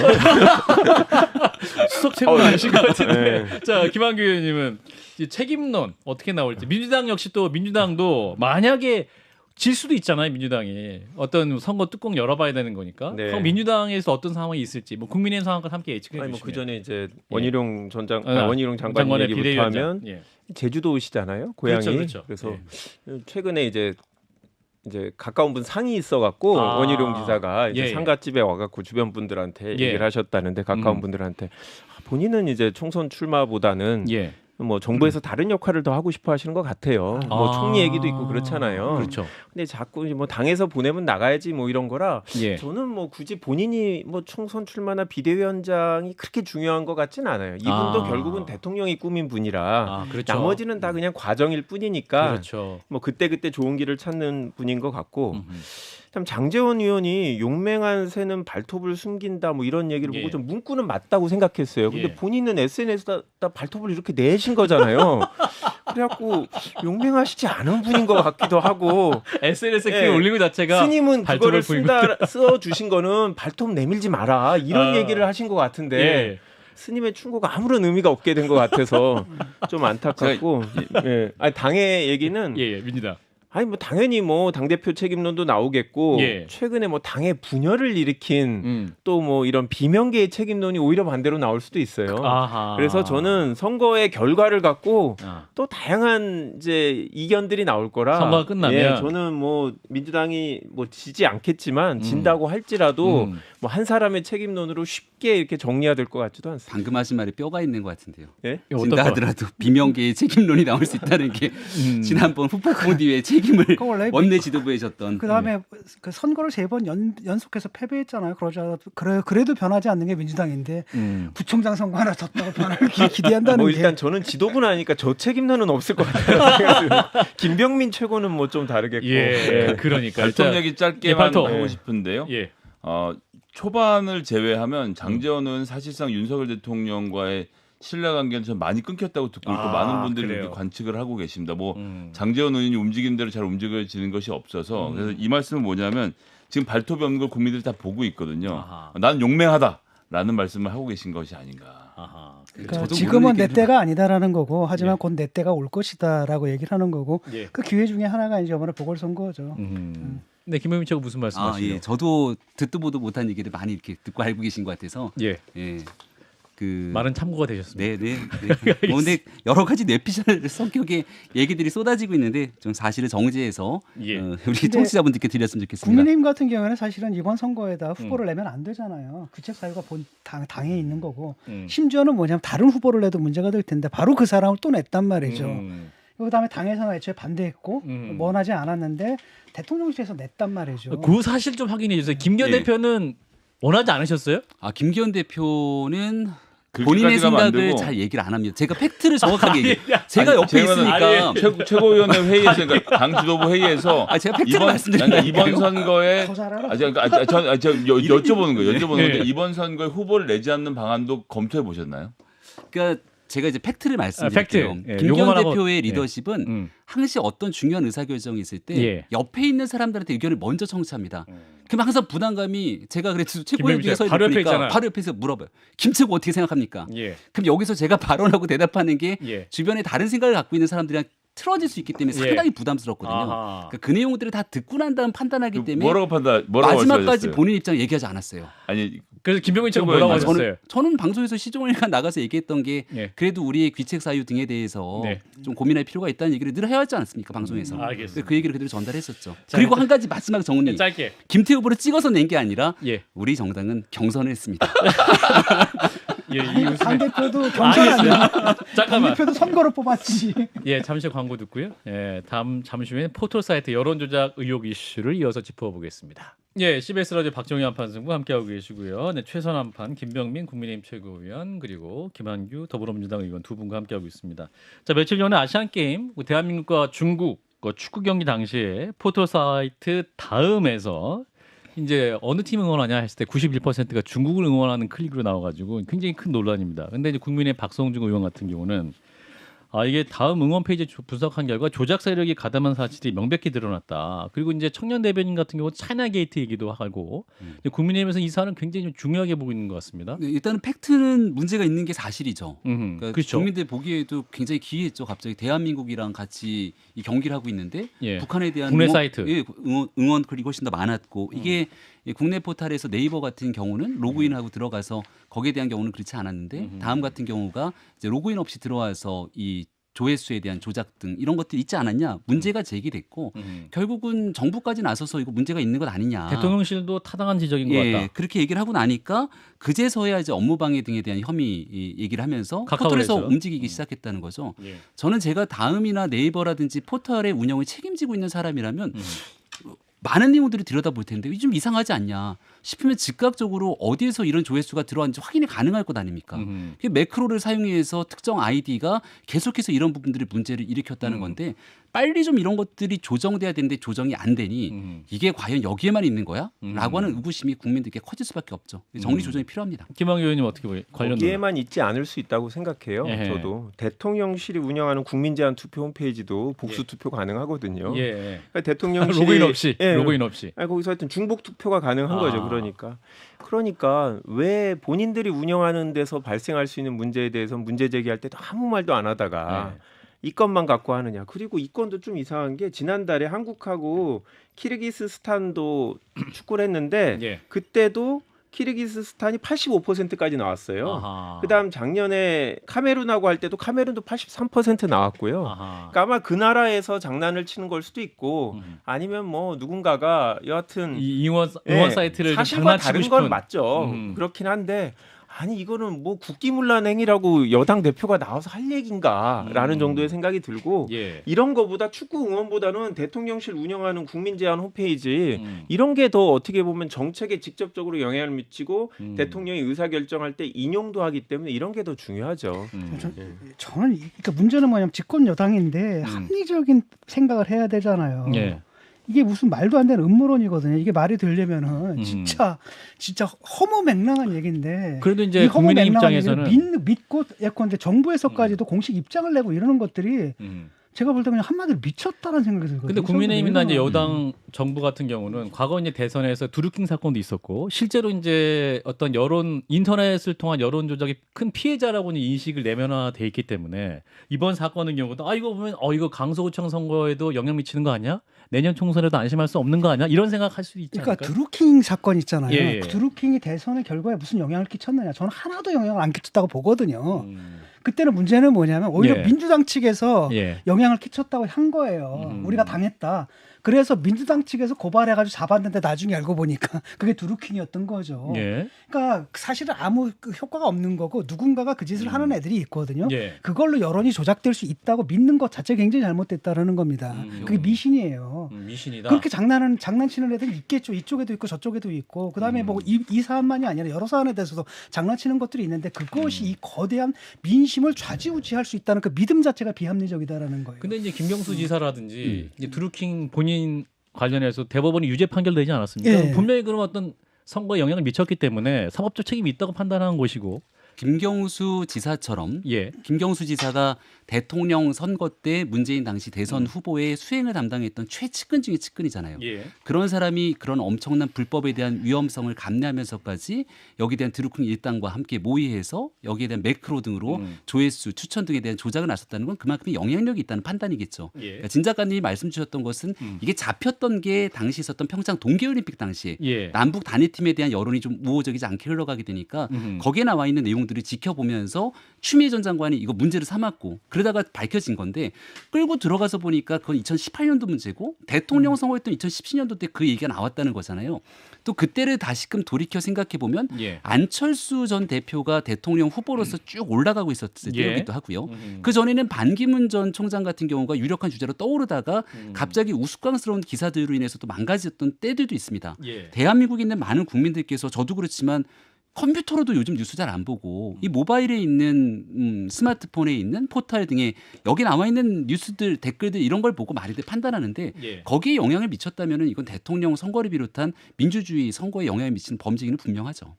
수석 최고는 아니신 것 같은데. 네. 자 김한규 의원님은 이 책임론 어떻게 나올지 민주당 역시 또 민주당도 만약에 질 수도 있잖아요. 민주당이 어떤 선거 뚜껑 열어봐야 되는 거니까. 네. 그럼 민주당에서 어떤 상황이 있을지 뭐 국민의힘 상황과 함께 예측해 아니 주시면. 뭐 그전에 이제 원희룡 원희룡 장관 장관의 얘기부터 비대위원장. 하면 예. 제주도시잖아요. 고향이. 그렇죠. 그래서 예. 최근에 이제 가까운 분 상이 있어갖고 원희룡 지사가 이제 예. 상가집에 와갖고 주변 분들한테 예. 얘기를 하셨다는데 가까운 분들한테 본인은 이제 총선 출마보다는 예. 뭐 정부에서 다른 역할을 더 하고 싶어 하시는 것 같아요. 뭐 총리 얘기도 있고 그렇잖아요. 그렇죠. 근데 자꾸 뭐 당에서 보내면 나가야지 뭐 이런 거라 예. 저는 뭐 굳이 본인이 뭐 총선 출마나 비대위원장이 그렇게 중요한 것 같진 않아요. 이분도 결국은 대통령이 꾸민 분이라 그렇죠. 나머지는 다 그냥 과정일 뿐이니까 그렇죠. 뭐 그때 좋은 길을 찾는 분인 것 같고 참 장제원 의원이 용맹한 새는 발톱을 숨긴다 뭐 이런 얘기를 예. 보고 좀 문구는 맞다고 생각했어요. 근데 예. 본인은 SNS에다 발톱을 이렇게 내신 거잖아요. 그래갖고 용맹하시지 않은 분인 것 같기도 하고 SNS에 예. 글 올린 것 자체가 스님은 발톱을 그거를 써주신 거는 발톱 내밀지 마라 이런 얘기를 하신 것 같은데 예. 스님의 충고가 아무런 의미가 없게 된 것 같아서 좀 안타깝고 예. 아니, 당의 얘기는 예, 민주당. 아니 뭐 당연히 뭐 당대표 책임론도 나오겠고 예. 최근에 뭐 당의 분열을 일으킨 또 뭐 이런 비명계의 책임론이 오히려 반대로 나올 수도 있어요. 아하. 그래서 저는 선거의 결과를 갖고 아. 또 다양한 이제 이견들이 나올 거라 선거가 끝나면? 예, 저는 뭐 민주당이 뭐 지지 않겠지만 진다고 할지라도 뭐 한 사람의 책임론으로 쉽게 이렇게 정리가 될 것 같지도 않습니다. 방금 하신 말에 뼈가 있는 것 같은데요. 예? 진다 하더라도 비명계의 책임론이 나올 수 있다는 게 지난번 후폭풍디의 책임을 그거 원래 원내 지도부에 졌던 그다음에 그 선거를 3번 연속해서 패배했잖아요. 그러자 그래도 변하지 않는 게 민주당인데 부총장 선거 하나 졌다고 변할 기대한다는 뭐 게 일단 저는 지도부는 아니까 저 책임론은 없을 것 같아요. 김병민 최고는 뭐 좀 다르겠고. 예. 그러니까 발톱 일단- 얘기 짧게만 예, 발톱. 하고 싶은데요. 예. 초반을 제외하면 장제원은 사실상 윤석열 대통령과의 신뢰관계는 좀 많이 끊겼다고 듣고 있고 많은 분들이 그래요. 이렇게 관측을 하고 계십니다. 뭐 장제원 의원이 움직이는 대로 잘 움직여지는 것이 없어서 그래서 이 말씀은 뭐냐면 지금 발톱이 없는 걸 국민들이 다 보고 있거든요. 아하. 나는 용맹하다라는 말씀을 하고 계신 것이 아닌가. 아하. 그러니까 저도 지금은 모르는 내 얘기를 때가 아니다라는 거고 하지만 예. 곧 내 때가 올 것이다라고 얘기를 하는 거고 예. 그 기회 중에 하나가 이제 이번에 보궐선거죠. 네, 김병민 최고 무슨 말씀하시죠? 예. 저도 듣도 보도 못한 얘기를 많이 이렇게 듣고 알고 계신 것 같아서 예. 예. 그 많은 참고가 되셨습니다. 네. 근데 여러 가지 뇌피셜 성격의 얘기들이 쏟아지고 있는데 좀 사실을 정제해서 예. 우리 청취자분들께 드렸으면 좋겠습니다. 국민의힘 같은 경우에는 사실은 이번 선거에다 후보를 내면 안 되잖아요. 규책 사유가 당에 있는 거고 심지어는 뭐냐면 다른 후보를 내도 문제가 될 텐데 바로 그 사람을 또 냈단 말이죠. 그다음에 당에서는 애초에 반대했고 원하지 않았는데 대통령실에서 냈단 말이죠. 그 사실 좀 확인해 주세요. 김기현 예. 대표는 원하지 않으셨어요? 김기현 대표는 그렇게까지 본인의 가면 안 생각을 되고. 잘 얘기를 안 합니다. 제가 팩트를 정확하게 얘기해요. 제가 아니, 옆에 제가는- 있으니까 최고위원회 회의에서 그러니까 당 지도부 회의에서 제가 팩트를 말씀드리는 이번 선거에 더 잘 알아. 여쭤보는 거예요. 여쭤보는 예. 건데 이번 선거에 후보를 내지 않는 방안도 검토해 보셨나요? 그러니까 제가 이제 팩트를 말씀드릴게요. 팩트. 예, 김기현 요거만 하고- 대표의 예. 리더십은 항시 어떤 중요한 의사결정이 있을 때 예. 옆에 있는 사람들한테 의견을 먼저 청취합니다. 그럼 항상 부담감이 제가 그래도 최고위 김병민 위에 서 바로 옆에 있으니까 있잖아요. 바로 옆에서 물어봐요. 김치고 어떻게 생각합니까? 예. 그럼 여기서 제가 발언하고 대답하는 게 예. 주변에 다른 생각을 갖고 있는 사람들이랑 틀어질 수 있기 때문에 예. 상당히 부담스럽거든요. 아하. 그러니까 그 내용들을 다 듣고 난 다음 판단하기 때문에 뭐라고 마지막까지 말씀하셨어요? 본인 입장 얘기하지 않았어요. 아니 그래서 김병민 최고 최고위원 뭐라고 하셨어요? 저는 방송에서 시종일관 나가서 얘기했던 게 예. 그래도 우리의 귀책 사유 등에 대해서 네. 좀 고민할 필요가 있다는 얘기를 늘 해왔지 않습니까 방송에서. 알겠습니다. 그 얘기를 그대로 전달했었죠. 자, 그리고 한 가지 마지막 정리. 짧게. 김태우 후보를 찍어서 낸 게 아니라 예. 우리 정당은 경선을 했습니다. 예, 이 웃음에 당 대표도 경선 아니야. 당 잠깐만. 대표도 선거로 뽑았지. 예, 잠시 광고 듣고요. 예, 다음 잠시 후에 포털 사이트 여론 조작 의혹 이슈를 이어서 짚어보겠습니다. 예, CBS 라디오 박정희 한판승부 함께하고 계시고요. 네, 최선 한판 김병민 국민의힘 최고위원 그리고 김한규 더불어민주당 의원 두 분과 함께하고 있습니다. 자, 며칠 전에 아시안 게임 대한민국과 중국 축구 경기 당시에 포털 사이트 다음에서 이제 어느 팀 응원하냐 했을 때 91%가 중국을 응원하는 클릭으로 나와가지고 굉장히 큰 논란입니다. 근데 이제 국민의 박성중 의원 같은 경우는 이게 다음 응원 페이지 분석한 결과 조작 세력이 가담한 사실이 명백히 드러났다. 그리고 이제 청년 대변인 같은 경우 차이나 게이트 얘기도 하고 국민의힘에서 이 사안은 굉장히 좀 중요하게 보고 있는 것 같습니다. 네, 일단은 팩트는 문제가 있는 게 사실이죠. 그러니까 그렇죠. 국민들 보기에도 굉장히 기이했죠. 갑자기 대한민국이랑 같이 이 경기를 하고 있는데 예. 북한에 대한 국내 사이트. 예, 응원 클릭이 훨씬 더 많았고 이게 국내 포털에서 네이버 같은 경우는 로그인하고 들어가서 거기에 대한 경우는 그렇지 않았는데 다음 같은 경우가 이제 로그인 없이 들어와서 이 조회수에 대한 조작 등 이런 것들이 있지 않았냐 문제가 제기됐고 결국은 정부까지 나서서 이거 문제가 있는 것 아니냐. 대통령실도 타당한 지적인 것 같다. 그렇게 얘기를 하고 나니까 그제서야 이제 업무방해 등에 대한 혐의 얘기를 하면서 포털에서 카카오에서요? 움직이기 시작했다는 거죠. 예. 저는 제가 다음이나 네이버라든지 포털의 운영을 책임지고 있는 사람이라면 많은 내용들을 들여다볼 텐데 이게 좀 이상하지 않냐 싶으면 즉각적으로 어디에서 이런 조회수가 들어왔는지 확인이 가능할 것 아닙니까? 그게 매크로를 사용해서 특정 아이디가 계속해서 이런 부분들이 문제를 일으켰다는 건데 빨리 좀 이런 것들이 조정돼야 되는데 조정이 안 되니 이게 과연 여기에만 있는 거야? 라고 하는 의구심이 국민들께 커질 수밖에 없죠. 정리 조정이 필요합니다. 김학의 의원님 어떻게 보세요? 관련 거기에만 있지 않을 수 있다고 생각해요. 에헤. 저도 대통령실이 운영하는 국민제한 투표 홈페이지도 복수 투표 가능하거든요. 예. 그러니까 대통령실이 로그인 없이. 예, 로그인 없이. 거기서 하여튼 중복 투표가 가능한 거죠. 그러니까 왜 본인들이 운영하는 데서 발생할 수 있는 문제에 대해서 문제 제기할 때도 아무 말도 안 하다가 이 건만 갖고 하느냐. 그리고 이 건도 좀 이상한 게 지난달에 한국하고 키르기스스탄도 축구를 했는데 예. 그때도 키르기스스탄이 85%까지 나왔어요. 아하. 그다음 작년에 카메룬하고 할 때도 카메룬도 83% 나왔고요. 아하. 그러니까 아마 그 나라에서 장난을 치는 걸 수도 있고 아니면 뭐 누군가가 여하튼 이 응원 예, 사이트를 좀 사실과 장난치고 다른 싶은 건 맞죠. 그렇긴 한데 아니 이거는 뭐 국기문란 행위라고 여당 대표가 나와서 할 얘기인가라는 정도의 생각이 들고 예. 이런 거보다 축구 응원보다는 대통령실 운영하는 국민제한 홈페이지 이런 게 더 어떻게 보면 정책에 직접적으로 영향을 미치고 대통령이 의사결정할 때 인용도 하기 때문에 이런 게 더 중요하죠. 저는 그러니까 문제는 뭐냐면 집권 여당인데 합리적인 생각을 해야 되잖아요. 예. 이게 무슨 말도 안 되는 음모론이거든요. 이게 말이 되려면은 진짜 허무맹랑한 얘기인데. 그래도 이제 이 국민의 허무맹랑한 입장에서는 얘기를 믿고 예컨대 이제 정부에서까지도 공식 입장을 내고 이러는 것들이 제가 볼 때 그냥 한마디로 미쳤다는 생각이 들거든요. 근데 국민의힘이나 이제 여당 정부 같은 경우는 과거 이제 대선에서 드루킹 사건도 있었고 실제로 이제 어떤 여론 인터넷을 통한 여론 조작이 큰 피해자라고는 인식을 내면화돼 있기 때문에 이번 사건의 경우도 이거 보면 이거 강서구청 선거에도 영향 미치는 거 아니야? 내년 총선에도 안심할 수 없는 거 아니야? 이런 생각할 수도 있지 않을까요? 그러니까 드루킹 사건 있잖아요. 예. 그 드루킹이 대선의 결과에 무슨 영향을 끼쳤느냐? 저는 하나도 영향을 안 끼쳤다고 보거든요. 그때는 문제는 뭐냐면 오히려 예. 민주당 측에서 예. 영향을 끼쳤다고 한 거예요. 우리가 당했다. 그래서 민주당 측에서 고발해가지고 잡았는데 나중에 알고 보니까 그게 드루킹이었던 거죠. 예. 그러니까 사실은 아무 그 효과가 없는 거고 누군가가 그 짓을 하는 애들이 있거든요. 예. 그걸로 여론이 조작될 수 있다고 믿는 것 자체가 굉장히 잘못됐다라는 겁니다. 그게 미신이에요. 미신이다. 그렇게 장난치는 애들이 있겠죠. 이쪽에도 있고 저쪽에도 있고. 그다음에 뭐 이 사안만이 아니라 여러 사안에 대해서도 장난치는 것들이 있는데 그것이 이 거대한 민심을 좌지우지할 수 있다는 그 믿음 자체가 비합리적이다라는 거예요. 근데 이제 김경수 지사라든지 이제 드루킹 본인 관련해서 대법원이 유죄 판결되지 않았습니까? 예. 분명히 그런 어떤 선거에 영향을 미쳤기 때문에 사법적 책임이 있다고 판단하는 것이고. 김경수 지사처럼 예. 김경수 지사가 대통령 선거 때 문재인 당시 대선 후보의 수행을 담당했던 최측근 중에 측근이잖아요. 예. 그런 사람이 그런 엄청난 불법에 대한 위험성을 감내하면서까지 여기에 대한 드루킹 일당과 함께 모의해서 여기에 대한 매크로 등으로 조회수, 추천 등에 대한 조작을 나섰다는 건 그만큼 영향력이 있다는 판단이겠죠. 예. 그러니까 진 작가님이 말씀 주셨던 것은 이게 잡혔던 게 당시 있었던 평창 동계올림픽 당시에 예. 남북 단일팀에 대한 여론이 좀 우호적이지 않게 흘러가게 되니까 거기에 나와 있는 내용들을 지켜보면서 추미애 전 장관이 이거 문제를 삼았고 그러다가 밝혀진 건데 끌고 들어가서 보니까 그건 2018년도 문제고 대통령 선거했던 2017년도 때 그 얘기가 나왔다는 거잖아요. 또 그때를 다시금 돌이켜 생각해 보면 예. 안철수 전 대표가 대통령 후보로서 쭉 올라가고 있었을 예. 때이기도 하고요. 그 전에는 반기문 전 총장 같은 경우가 유력한 주자로 떠오르다가 갑자기 우스꽝스러운 기사들로 인해서 또 망가졌던 때들도 있습니다. 예. 대한민국에 있는 많은 국민들께서 저도 그렇지만 컴퓨터로도 요즘 뉴스 잘 안 보고 이 모바일에 있는 스마트폰에 있는 포털 등에 여기 나와 있는 뉴스들 댓글들 이런 걸 보고 말이들 판단하는데 예. 거기에 영향을 미쳤다면은 이건 대통령 선거를 비롯한 민주주의 선거에 영향을 미치는 범죄기는 분명하죠.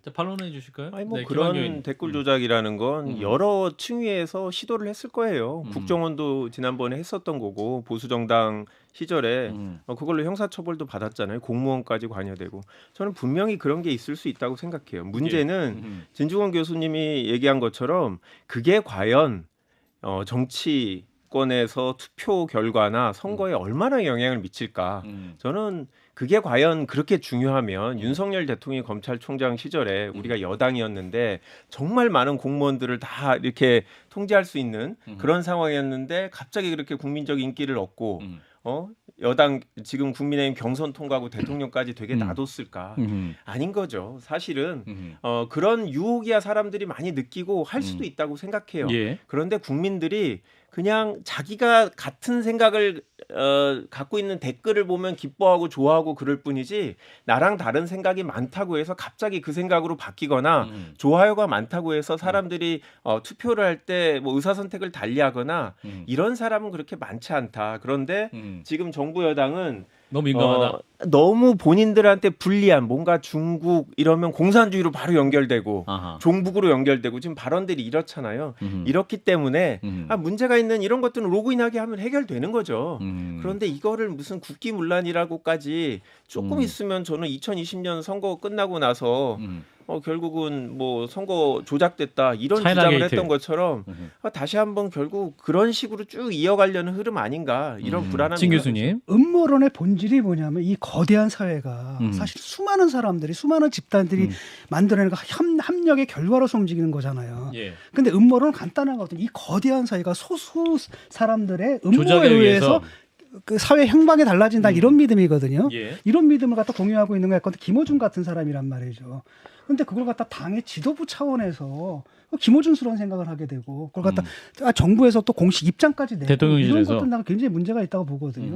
자, 반론해 주실까요? 아니 뭐 네, 그런 김한규 의원님. 댓글 조작이라는 건 여러 층위에서 시도를 했을 거예요. 국정원도 지난번에 했었던 거고 보수 정당 시절에 그걸로 형사처벌도 받았잖아요. 공무원까지 관여되고 저는 분명히 그런 게 있을 수 있다고 생각해요. 문제는 진중권 교수님이 얘기한 것처럼 그게 과연 정치권에서 투표 결과나 선거에 얼마나 영향을 미칠까? 저는 그게 과연 그렇게 중요하면 윤석열 대통령이 검찰총장 시절에 우리가 여당이었는데 정말 많은 공무원들을 다 이렇게 통제할 수 있는 그런 상황이었는데 갑자기 그렇게 국민적 인기를 얻고 여당 지금 국민의힘 경선 통과하고 대통령까지 되게 놔뒀을까? 아닌 거죠. 사실은 그런 유혹이야 사람들이 많이 느끼고 할 수도 있다고 생각해요. 예. 그런데 국민들이 그냥 자기가 같은 생각을 갖고 있는 댓글을 보면 기뻐하고 좋아하고 그럴 뿐이지 나랑 다른 생각이 많다고 해서 갑자기 그 생각으로 바뀌거나 좋아요가 많다고 해서 사람들이 투표를 할 때 뭐 의사선택을 달리하거나 이런 사람은 그렇게 많지 않다. 그런데 지금 정부 여당은 너무 민감하다. 너무 본인들한테 불리한 뭔가 중국 이러면 공산주의로 바로 연결되고 아하. 종북으로 연결되고 지금 발언들이 이렇잖아요. 이렇기 때문에 문제가 있는 이런 것들은 로그인하게 하면 해결되는 거죠. 그런데 이거를 무슨 국기문란이라고까지 조금 있으면 저는 2020년 선거 끝나고 나서 결국은 뭐 선거 조작됐다 이런 차이나 주장을 게이트. 했던 것처럼 다시 한번 결국 그런 식으로 쭉 이어가려는 흐름 아닌가 이런 불안함이 진 교수님. 음모론의 본질이 뭐냐면 이 거대한 사회가 사실 수많은 사람들이 수많은 집단들이 만들어내는 합력의 결과로서 움직이는 거잖아요. 예. 근데 음모론은 간단하거든요. 이 거대한 사회가 소수 사람들의 조작에 음모에 의해서. 의해서 그 사회 행방이 달라진다 이런 믿음이거든요. 예. 이런 믿음을 갖다 공유하고 있는 거 같건데 김어준 같은 사람이란 말이죠. 근데 그걸 갖다 당의 지도부 차원에서 김어준스러운 생각을 하게 되고 그걸 갖다 정부에서 또 공식 입장까지 내고 이런 대통령실에서. 것들은 나는 굉장히 문제가 있다고 보거든요.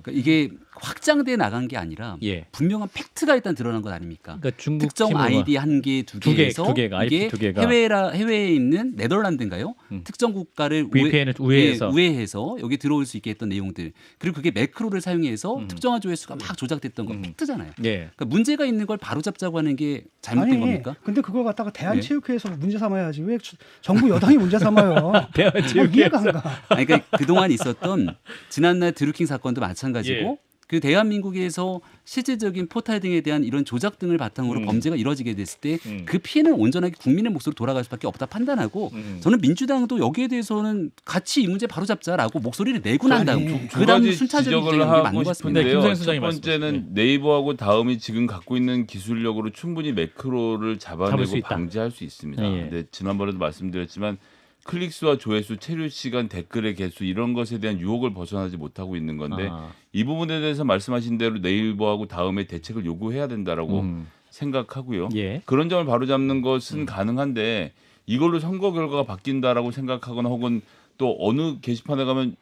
그러니까 이게 확장돼 나간 게 아니라 예. 분명한 팩트가 일단 드러난 것 아닙니까? 그러니까 중국 특정 팀으로가. 아이디 한 개, 두 두 개, 개에서 두 개가, IP 이게 두 개가. 해외에 있는 네덜란드인가요? 특정 국가를 VPN을 우회해서. 우회해서 여기 들어올 수 있게 했던 내용들 그리고 그게 매크로를 사용해서 특정한 조회수가 막 조작됐던 거 팩트잖아요. 예. 그러니까 문제가 있는 걸 바로잡자고 하는 게 잘못된 겁니까? 근데 그걸 갖다가 대한체육회에서 문제 삼아야지 왜 정부 여당이 문제 삼아요? 이해가 안 가. 아니, 그러니까 그동안 있었던 지난날 드루킹 사건도 마찬가지고 예. 그 대한민국에서 실질적인 포탈 등에 대한 이런 조작 등을 바탕으로 범죄가 이뤄지게 됐을 때 그 피해는 온전하게 국민의 몫으로 돌아갈 수밖에 없다 판단하고 저는 민주당도 여기에 대해서는 같이 이 문제 바로 잡자라고 목소리를 내고 난 다음 두 그다음 가지 순차적인 지적을 진행이 하고 맞는 것 네, 같습니다. 싶은데요. 김성현 첫 소장님 번째는 말씀하세요. 네이버하고 다음이 지금 갖고 있는 기술력으로 충분히 매크로를 잡을 수 잡아내고 있다. 방지할 수 있습니다. 예. 근데 지난번에도 말씀드렸지만 클릭수와 조회수, 체류 시간, 댓글의 개수 이런 것에 대한 유혹을 벗어나지 못하고 있는 건데 이 부분에 대해서 말씀하신 대로 네이버하고 다음에 대책을 요구해야 된다라고 생각하고요. 예. 그런 점을 바로잡는 것은 가능한데 이걸로 선거 결과가 바뀐다라고 생각하거나 혹은 또 어느 게시판에 가면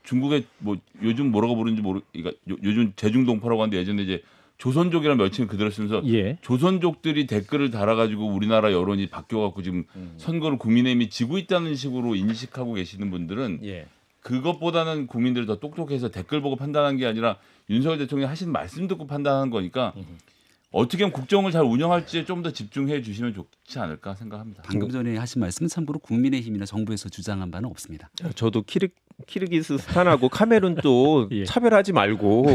중국의 뭐 요즘 뭐라고 부르는지 그러니까 요즘 제중동파라고 하는데 예전에 이제 조선족이라는 명칭을 그대로 쓰면서 예. 조선족들이 댓글을 달아가지고 우리나라 여론이 바뀌어갖고 지금 선거를 국민의힘이 지고 있다는 식으로 인식하고 계시는 분들은 예. 그것보다는 국민들이 더 똑똑해서 댓글 보고 판단한 게 아니라 윤석열 대통령이 하신 말씀 듣고 판단하는 거니까 어떻게 하면 국정을 잘 운영할지에 좀 더 집중해 주시면 좋지 않을까 생각합니다. 방금 전에 하신 말씀은 참고로 국민의힘이나 정부에서 주장한 바는 없습니다. 저도 키르기스스탄하고 카메룬도 예. 차별하지 말고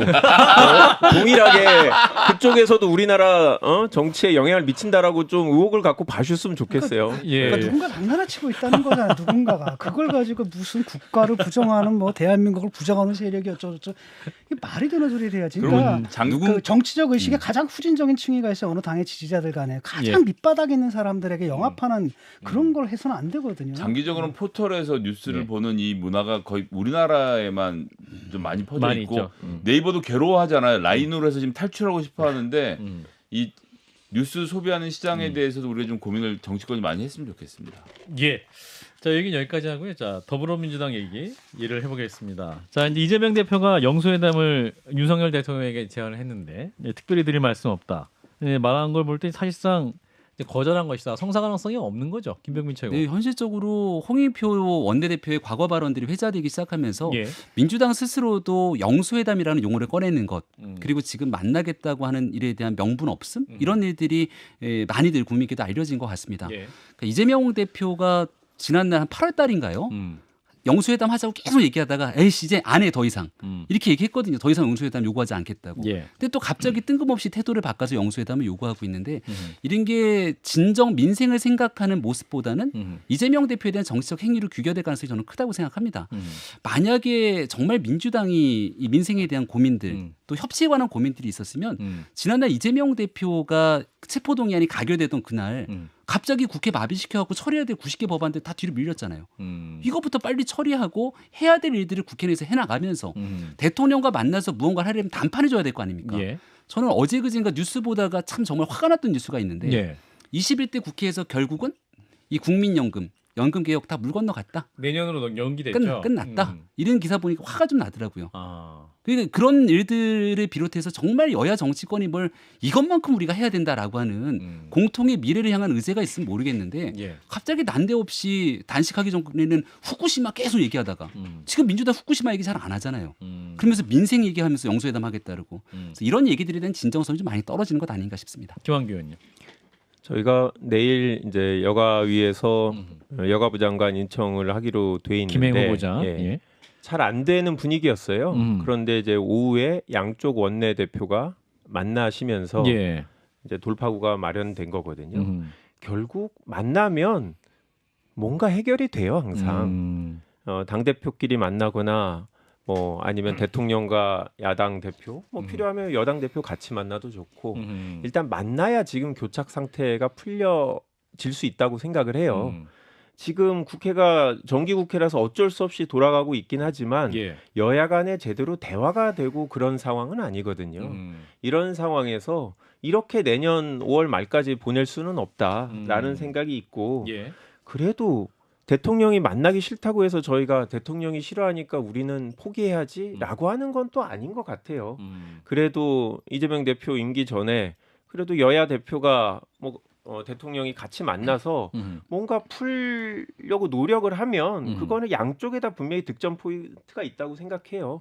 동일하게 그쪽에서도 우리나라 정치에 영향을 미친다라고 좀 의혹을 갖고 봐주셨으면 좋겠어요. 예. 그러니까 누군가 장난을 치고 있다는 거잖아요. 누군가가 그걸 가지고 무슨 국가를 부정하는 뭐 대한민국을 부정하는 세력이 어쩌고저쩌고 이게 말이 되는 소리를 해야지. 그러니까 그 정치적 의식에 가장 후진적인 층위가 있어요. 어느 당의 지지자들 간에 가장 밑바닥에 있는 사람들에게 영합하는 그런 걸 해서는 안 되거든요. 장기적으로는 포털에서 뉴스를 예. 보는 이 문화가 거의 우리나라에만 좀 많이 퍼져 많이 있고 있죠. 네이버도 괴로워하잖아요. 라인으로 해서 지금 탈출하고 싶어하는데 이 뉴스 소비하는 시장에 대해서도 우리가 좀 고민을 정치권이 많이 했으면 좋겠습니다. 예. 자, 얘기는 여기까지 하고요. 자, 더불어민주당 얘기를 해보겠습니다. 자, 이제 이재명 대표가 영수회담을 윤석열 대통령에게 제안을 했는데 특별히 드릴 말씀 없다. 말한 걸 볼 때 사실상 거절한 것이다. 성사 가능성이 없는 거죠. 김병민 최고. 네, 현실적으로 홍익표 원내대표의 과거 발언들이 회자되기 시작하면서 예. 민주당 스스로도 영수회담이라는 용어를 꺼내는 것 그리고 지금 만나겠다고 하는 일에 대한 명분 없음 이런 일들이 많이들 국민께도 알려진 것 같습니다. 예. 그러니까 이재명 대표가 지난날 한 8월 달인가요? 영수회담 하자고 계속 얘기하다가 에이씨 이제 안 해 더 이상 이렇게 얘기했거든요. 더 이상 영수회담 요구하지 않겠다고. 예. 근데 또 갑자기 뜬금없이 태도를 바꿔서 영수회담을 요구하고 있는데 이런 게 진정 민생을 생각하는 모습보다는 이재명 대표에 대한 정치적 행위로 규결될 가능성이 저는 크다고 생각합니다. 만약에 정말 민주당이 이 민생에 대한 고민들 또 협치에 관한 고민들이 있었으면 지난날 이재명 대표가 체포동의안이 가결되던 그날 갑자기 국회 마비시켜갖고 처리해야 될 90개 법안들 다 뒤로 밀렸잖아요. 이거부터 빨리 처리하고 해야 될 일들을 국회 내에서 해나가면서 대통령과 만나서 무언가를 하려면 단판해줘야 될 거 아닙니까? 예. 저는 어제 그젠가 뉴스 보다가 참 정말 화가 났던 뉴스가 있는데 예. 21대 국회에서 결국은 이 국민연금 연금 개혁 다 물 건너갔다. 내년으로 연기됐죠. 끝났다. 이런 기사 보니까 화가 좀 나더라고요. 아. 그러니까 그런 일들을 비롯해서 정말 여야 정치권이 뭘 이것만큼 우리가 해야 된다라고 하는 공통의 미래를 향한 의제가 있으면 모르겠는데 예. 갑자기 난데없이 단식하기 전에는 후쿠시마 계속 얘기하다가 지금 민주당 후쿠시마 얘기 잘 안 하잖아요. 그러면서 민생 얘기하면서 영수회담 하겠다고. 그래서 이런 얘기들에 대한 진정성이 좀 많이 떨어지는 것 아닌가 싶습니다. 김한규 의원님. 저희가 내일 이제 여가위에서 여가부 장관 인청을 하기로 돼 있는데 김행 후보자. 예. 예. 잘 안 되는 분위기였어요. 그런데 이제 오후에 양쪽 원내대표가 만나시면서 예. 이제 돌파구가 마련된 거거든요. 결국 만나면 뭔가 해결이 돼요. 항상 당 대표끼리 만나거나 뭐 아니면 대통령과 야당 대표 뭐 필요하면 여당 대표 같이 만나도 좋고 일단 만나야 지금 교착 상태가 풀려질 수 있다고 생각을 해요. 지금 국회가 정기국회라서 어쩔 수 없이 돌아가고 있긴 하지만 예. 여야 간에 제대로 대화가 되고 그런 상황은 아니거든요. 이런 상황에서 이렇게 내년 5월 말까지 보낼 수는 없다라는 생각이 있고 예. 그래도 대통령이 만나기 싫다고 해서 저희가 대통령이 싫어하니까 우리는 포기해야지라고 하는 건 또 아닌 것 같아요. 그래도 이재명 대표 임기 전에 그래도 여야 대표가 뭐 대통령이 같이 만나서 뭔가 풀려고 노력을 하면 그거는 양쪽에다 분명히 득점 포인트가 있다고 생각해요.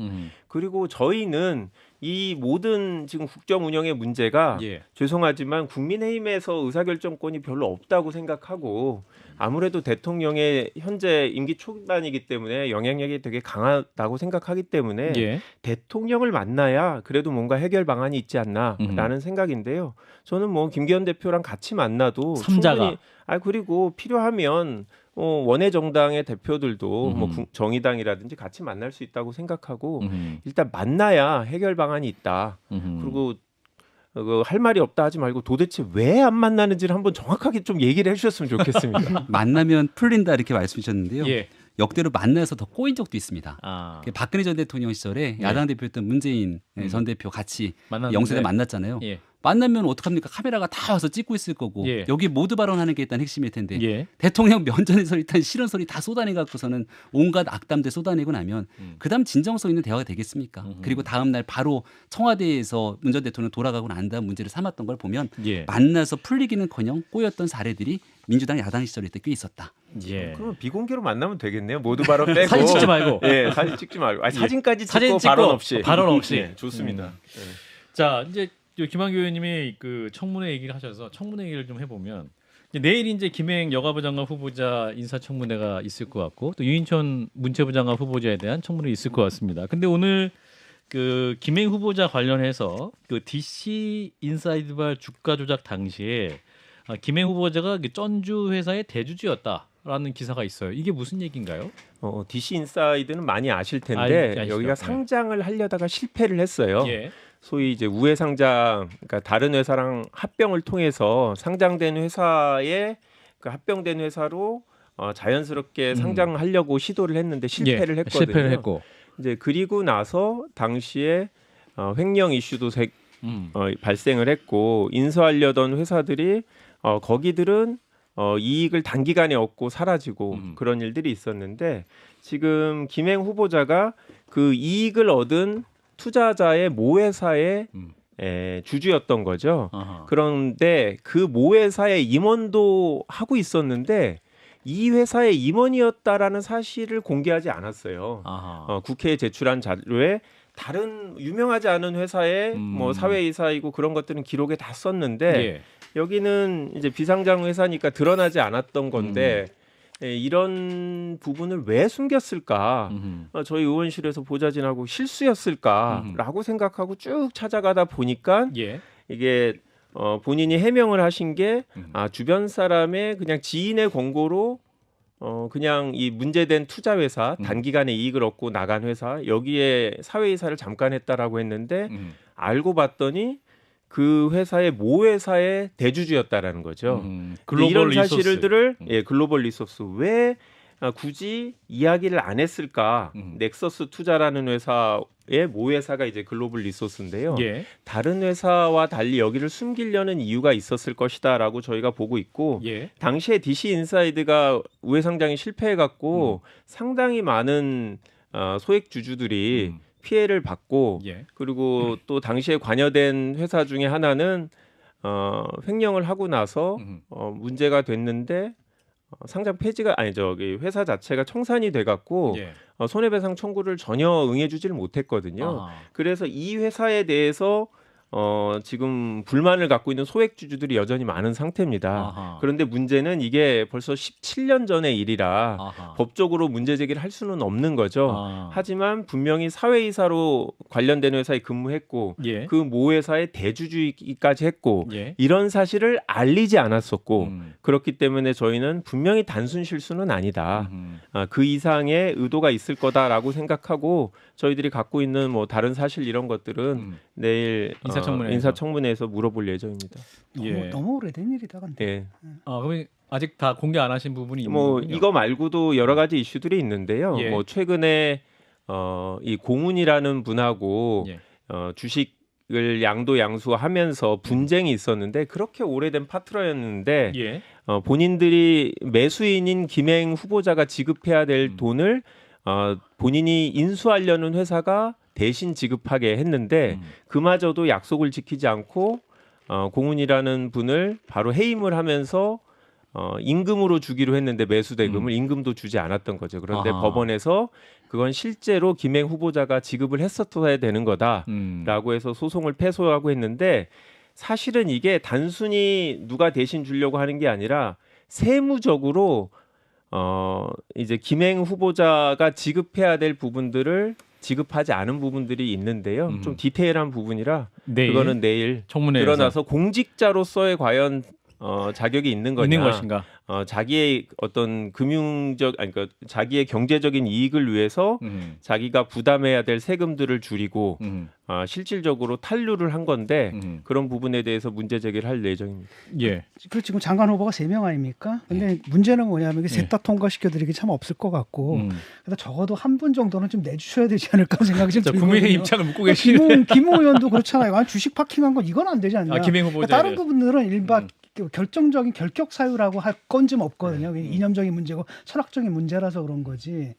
그리고 저희는 이 모든 지금 국정 운영의 문제가 예. 죄송하지만 국민의힘에서 의사결정권이 별로 없다고 생각하고 아무래도 대통령의 현재 임기 초반이기 때문에 영향력이 되게 강하다고 생각하기 때문에 예. 대통령을 만나야 그래도 뭔가 해결 방안이 있지 않나라는 생각인데요. 저는 뭐 김기현 대표랑 같이 만나도 삼자가. 충분히 그리고 필요하면 원외 정당의 대표들도 뭐 정의당이라든지 같이 만날 수 있다고 생각하고 일단 만나야 해결 방안이 있다. 그리고 할 말이 없다 하지 말고 도대체 왜 안 만나는지를 한번 정확하게 좀 얘기를 해주셨으면 좋겠습니다. 만나면 풀린다 이렇게 말씀 주셨는데요. 예. 역대로 만나서 더 꼬인 적도 있습니다. 아. 박근혜 전 대통령 시절에 야당 대표였던 문재인 전 대표 같이 만났는데. 영수대 만났잖아요. 예. 만나면 어떡합니까? 카메라가 다 와서 찍고 있을 거고 예. 여기 모두 발언하는 게 일단 핵심일 텐데 예. 대통령 면전에서 일단 싫은 소리 다 쏟아내 갖고서는 온갖 악담들 쏟아내고 나면 그다음 진정성 있는 대화가 되겠습니까? 그리고 다음 날 바로 청와대에서 문 전 대통령 돌아가고 난 다음 문제를 삼았던 걸 보면 예. 만나서 풀리기는커녕 꼬였던 사례들이 민주당 야당 시절에 꽤 있었다. 예. 그러면 비공개로 만나면 되겠네요. 모두 발언 빼고 사진 찍지 말고. 예, 사진 찍지 말고. 사진까지 찍고, 사진 찍고 발언 없이. 발언 없이. 예, 좋습니다. 자, 이제 김한규 의원님이 그 청문회 얘기를 하셔서 청문회 얘기를 좀 해보면 내일 이제 김행 여가부 장관 후보자 인사청문회가 있을 것 같고 또 유인천 문체부 장관 후보자에 대한 청문회 있을 것 같습니다. 근데 오늘 그 김행 후보자 관련해서 그 DC 인사이드발 주가 조작 당시에 김행 후보자가 쩐주 회사의 대주주였다라는 기사가 있어요. 이게 무슨 얘기인가요? DC 인사이드는 많이 아실 텐데 아시죠? 여기가 상장을 하려다가 실패를 했어요. 예. 소위 이제 우회 상장, 그러니까 다른 회사랑 합병을 통해서 상장된 회사에 그 합병된 회사로 자연스럽게 상장하려고 시도를 했는데 실패를 했거든요. 실패를 했고 이제 그리고 나서 당시에 횡령 이슈도 발생을 했고 인수하려던 회사들이 거기들은 이익을 단기간에 얻고 사라지고 그런 일들이 있었는데 지금 김행 후보자가 그 이익을 얻은 투자자의 모 회사에 주주였던 거죠. 아하. 그런데 그 모 회사의 임원도 하고 있었는데 이 회사의 임원이었다라는 사실을 공개하지 않았어요. 아하. 국회에 제출한 자료에 다른 유명하지 않은 회사의 뭐 사회이사이고 그런 것들은 기록에 다 썼는데 예. 여기는 이제 비상장 회사니까 드러나지 않았던 건데 이런 부분을 왜 숨겼을까? 저희 의원실에서 보좌진하고 실수였을까라고 생각하고 쭉 찾아가다 보니까 예. 이게 본인이 해명을 하신 게 주변 사람의 그냥 지인의 권고로 그냥 이 문제된 투자 회사 단기간에 이익을 얻고 나간 회사 여기에 사회이사를 잠깐 했다라고 했는데 알고 봤더니 그 회사의 모 회사의 대주주였다라는 거죠. 이런 사실들을 글로벌 리소스 왜 굳이 이야기를 안 했을까? 넥서스 투자라는 회사의 모 회사가 이제 글로벌 리소스인데요. 예. 다른 회사와 달리 여기를 숨기려는 이유가 있었을 것이다라고 저희가 보고 있고 예. 당시에 DC 인사이드가 우회 상장이 실패해갖고 상당히 많은 소액 주주들이 피해를 받고 예. 그리고 또 당시에 관여된 회사 중에 하나는 횡령을 하고 나서 문제가 됐는데 상장 폐지가 아니 저기 회사 자체가 청산이 돼갖고 예. 손해배상 청구를 전혀 응해주지를 못했거든요. 아하. 그래서 이 회사에 대해서 지금 불만을 갖고 있는 소액 주주들이 여전히 많은 상태입니다. 아하. 그런데 문제는 이게 벌써 17년 전의 일이라 아하. 법적으로 문제 제기를 할 수는 없는 거죠. 아. 하지만 분명히 사회이사로 관련된 회사에 근무했고 예. 그 모 회사의 대주주이기까지 했고 예. 이런 사실을 알리지 않았었고 음. 그렇기 때문에 저희는 분명히 단순 실수는 아니다. 그 이상의 의도가 있을 거다라고 생각하고 저희들이 갖고 있는 뭐 다른 사실 이런 것들은 내일 인사청문회에서 물어볼 예정입니다. 너무 오래된 일이다 근데. 예. 그럼 아직 다 공개 안 하신 부분이 있는 뭐 거군요. 이거 말고도 여러 가지 이슈들이 있는데요. 예. 뭐 최근에 이 고문이라는 분하고 예. 주식을 양도양수하면서 분쟁이 있었는데 그렇게 오래된 파트너였는데 예. 본인들이 매수인인 김행 후보자가 지급해야 될 돈을 본인이 인수하려는 회사가 대신 지급하게 했는데 그마저도 약속을 지키지 않고 고문이라는 분을 바로 해임을 하면서 임금으로 주기로 했는데 매수 대금을 임금도 주지 않았던 거죠. 그런데 아하. 법원에서 그건 실제로 김행 후보자가 지급을 했었어야 되는 거다라고 해서 소송을 패소하고 했는데 사실은 이게 단순히 누가 대신 주려고 하는 게 아니라 세무적으로 이제 김행 후보자가 지급해야 될 부분들을 지급하지 않은 부분들이 있는데요. 좀 디테일한 부분이라 그거는 내일 청문회에서 드러나서 공직자로서의 과연 자격이 있는 거냐, 있는 것인가? 자기의 어떤 금융적, 아니 그러니까 자기의 경제적인 이익을 위해서 자기가 부담해야 될 세금들을 줄이고 실질적으로 탄류를 한 건데 그런 부분에 대해서 문제 제기를 할 예정입니다. 예. 그 지금 장관 후보가 3명 아닙니까? 근데 문제는 뭐냐면 셋 다 통과시켜드리기 참 없을 것 같고 그래서 적어도 한 분 정도는 좀 내주셔야 되지 않을까 생각이 좀 들거든요. 국민의 입장을 묻고 계시네. 김 의원도 그렇잖아요. 주식 파킹한 건 이건 안 되지 않냐. 김행 후보자 다른 부분들은 일반 결정적인 결격 사유라고 할 건 좀 없거든요. 이념적인 문제고 철학적인 문제라서 그런 거지.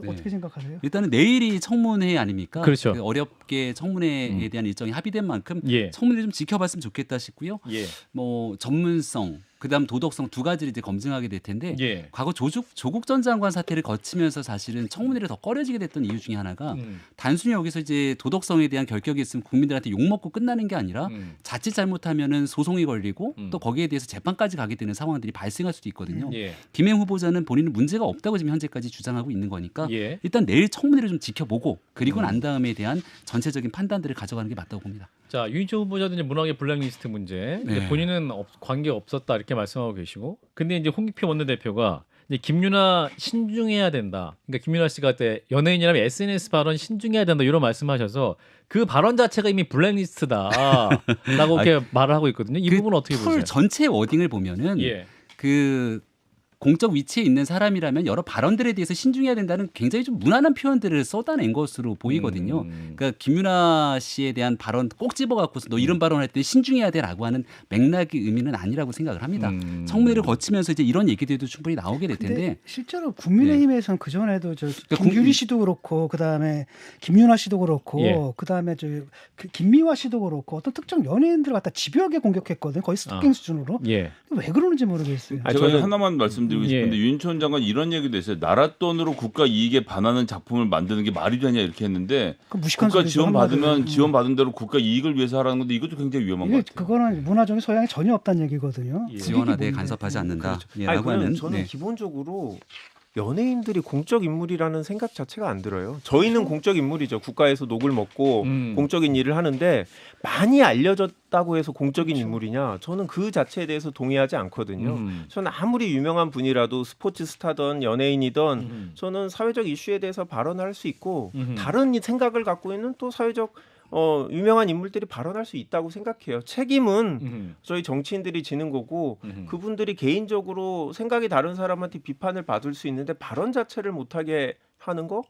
어떻게 생각하세요? 일단은 내일이 청문회 아닙니까? 그렇죠. 어렵게 청문회에 대한 일정이 합의된 만큼 예. 청문회 좀 지켜봤으면 좋겠다 싶고요. 예. 뭐 전문성, 그다음 도덕성 두 가지를 이제 검증하게 될 텐데 예. 과거 조국 전 장관 사태를 거치면서 사실은 청문회를 더 꺼려지게 됐던 이유 중에 하나가 단순히 여기서 이제 도덕성에 대한 결격이 있으면 국민들한테 욕 먹고 끝나는 게 아니라 자칫 잘못하면은 소송이 걸리고 또 거기에 대해서 재판까지 가게 되는 상황들이 발생할 수도 있거든요. 예. 김행 후보자는 본인은 문제가 없다고 지금 현재까지 주장하고 있는 거니까 예. 일단 내일 청문회를 좀 지켜보고 그리고 난 다음에 대한 전체적인 판단들을 가져가는 게 맞다고 봅니다. 자, 유인철 후보자도 이제 문학의 블랙리스트 문제. 네. 본인은 관계 없었다 이렇게 말씀하고 계시고, 근데 이제 홍익표 원내대표가 이제 김윤아 신중해야 된다. 그러니까 김윤아 씨가 그때 연예인이라면 SNS 발언 신중해야 된다 이런 말씀하셔서 그 발언 자체가 이미 블랙리스트다라고 이렇게 말을 하고 있거든요. 이 부분은 어떻게 보세요? 풀 전체 워딩을 보면은 예. 그 공적 위치에 있는 사람이라면 여러 발언들에 대해서 신중해야 된다는 굉장히 좀 무난한 표현들을 쏟아낸 것으로 보이거든요. 그러니까 김윤아 씨에 대한 발언 꼭 집어갖고서 너 이런 발언할 때 신중해야 돼라고 하는 맥락의 의미는 아니라고 생각을 합니다. 청문회를 거치면서 이제 이런 얘기들도 충분히 나오게 될 텐데 근데 실제로 국민의힘에서는 그 전에도 저 그러니까 김규리 씨도 그렇고 그다음에 김윤아 씨도 그렇고 예. 그다음에 그 김미화 씨도 그렇고 어떤 특정 연예인들 갖다 집요하게 공격했거든요. 거의 스토킹 수준으로. 예. 왜 그러는지 모르겠어요. 아, 제가 저는- 하나만 말씀드리고 싶은데 예. 윤천 장관 이런 얘기도 했어요. 나라 돈으로 국가 이익에 반하는 작품을 만드는 게 말이 되냐 이렇게 했는데 그 무식한 국가 소리죠, 지원 받으면 한마디로. 지원 받은 대로 국가 이익을 위해서 하라는 건데 이것도 굉장히 위험한 이게 것 같아요. 그거는 문화적인 소양이 전혀 없다는 얘기거든요. 예. 지원하되 그게 간섭하지 뭔데. 않는다. 아니, 라고 그냥 하는 저는 네. 기본적으로 연예인들이 공적 인물이라는 생각 자체가 안 들어요. 저희는 공적 인물이죠. 국가에서 녹을 먹고 공적인 일을 하는데 많이 알려졌다고 해서 공적인 인물이냐? 저는 그 자체에 대해서 동의하지 않거든요. 저는 아무리 유명한 분이라도 스포츠 스타든 연예인이든 저는 사회적 이슈에 대해서 발언할 수 있고 다른 생각을 갖고 있는 또 사회적 유명한 인물들이 발언할 수 있다고 생각해요. 책임은 저희 정치인들이 지는 거고 그분들이 개인적으로 생각이 다른 사람한테 비판을 받을 수 있는데 발언 자체를 못하게 하는 거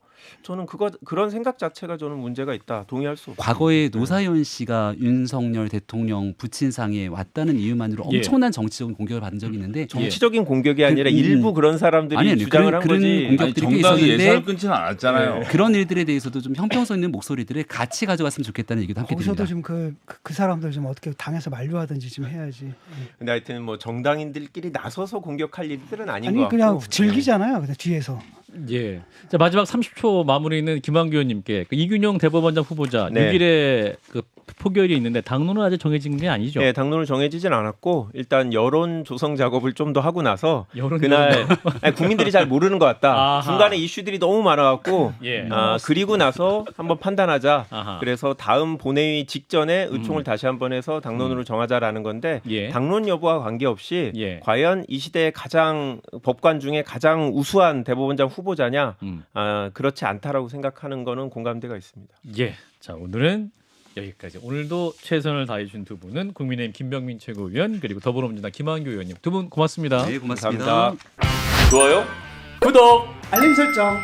저는 그런 생각 자체가 저는 문제가 있다. 동의할 수 없어요. 과거에 노사연 씨가 윤석열 대통령 부친상에 왔다는 이유만으로 예. 엄청난 정치적인 공격을 받은 적이 있는데 정치적인 공격이 아니라 일부 그런 사람들이 아니, 주장을 한 그런 거지. 공격- 아니, 꽤 정당이 있었는데 예산을 끊지는 않았잖아요. 그런 일들에 대해서도 좀 형평성 있는 목소리들을 같이 가져갔으면 좋겠다는 얘기도 함께 거기서도 드립니다. 좀 그 사람들 좀 어떻게 당해서 만류하든지 좀 해야지. 근데 하여튼 뭐 정당인들끼리 나서서 공격할 일들은 아닌 것 아니 같고. 그냥 즐기잖아요. 그냥 뒤에서. 예. 자, 마지막 30초 마무리는 김한규 의원님께 그 이균용 대법원장 후보자 네. 6일에 그 포결이 있는데 당론은 아직 정해진 게 아니죠. 네, 당론은 정해지진 않았고 일단 여론 조성 작업을 좀 더 하고 나서 여론 그날 아니, 국민들이 잘 모르는 것 같다. 아하. 중간에 이슈들이 너무 많아갖고 예. 그리고 나서 한번 판단하자. 아하. 그래서 다음 본회의 직전에 의총을 다시 한번 해서 당론으로 정하자라는 건데 예. 당론 여부와 관계없이 예. 과연 이 시대의 가장 법관 중에 가장 우수한 대법원장 후보자냐 그렇지 않다라고 생각하는 거는 공감대가 있습니다. 예. 자, 오늘은 여기까지. 오늘도 최선을 다해 주신 두 분은 국민의힘 김병민 최고위원 그리고 더불어민주당 김한규 의원님 두 분 고맙습니다. 네, 고맙습니다. 감사합니다. 좋아요? 구독. 알림 설정.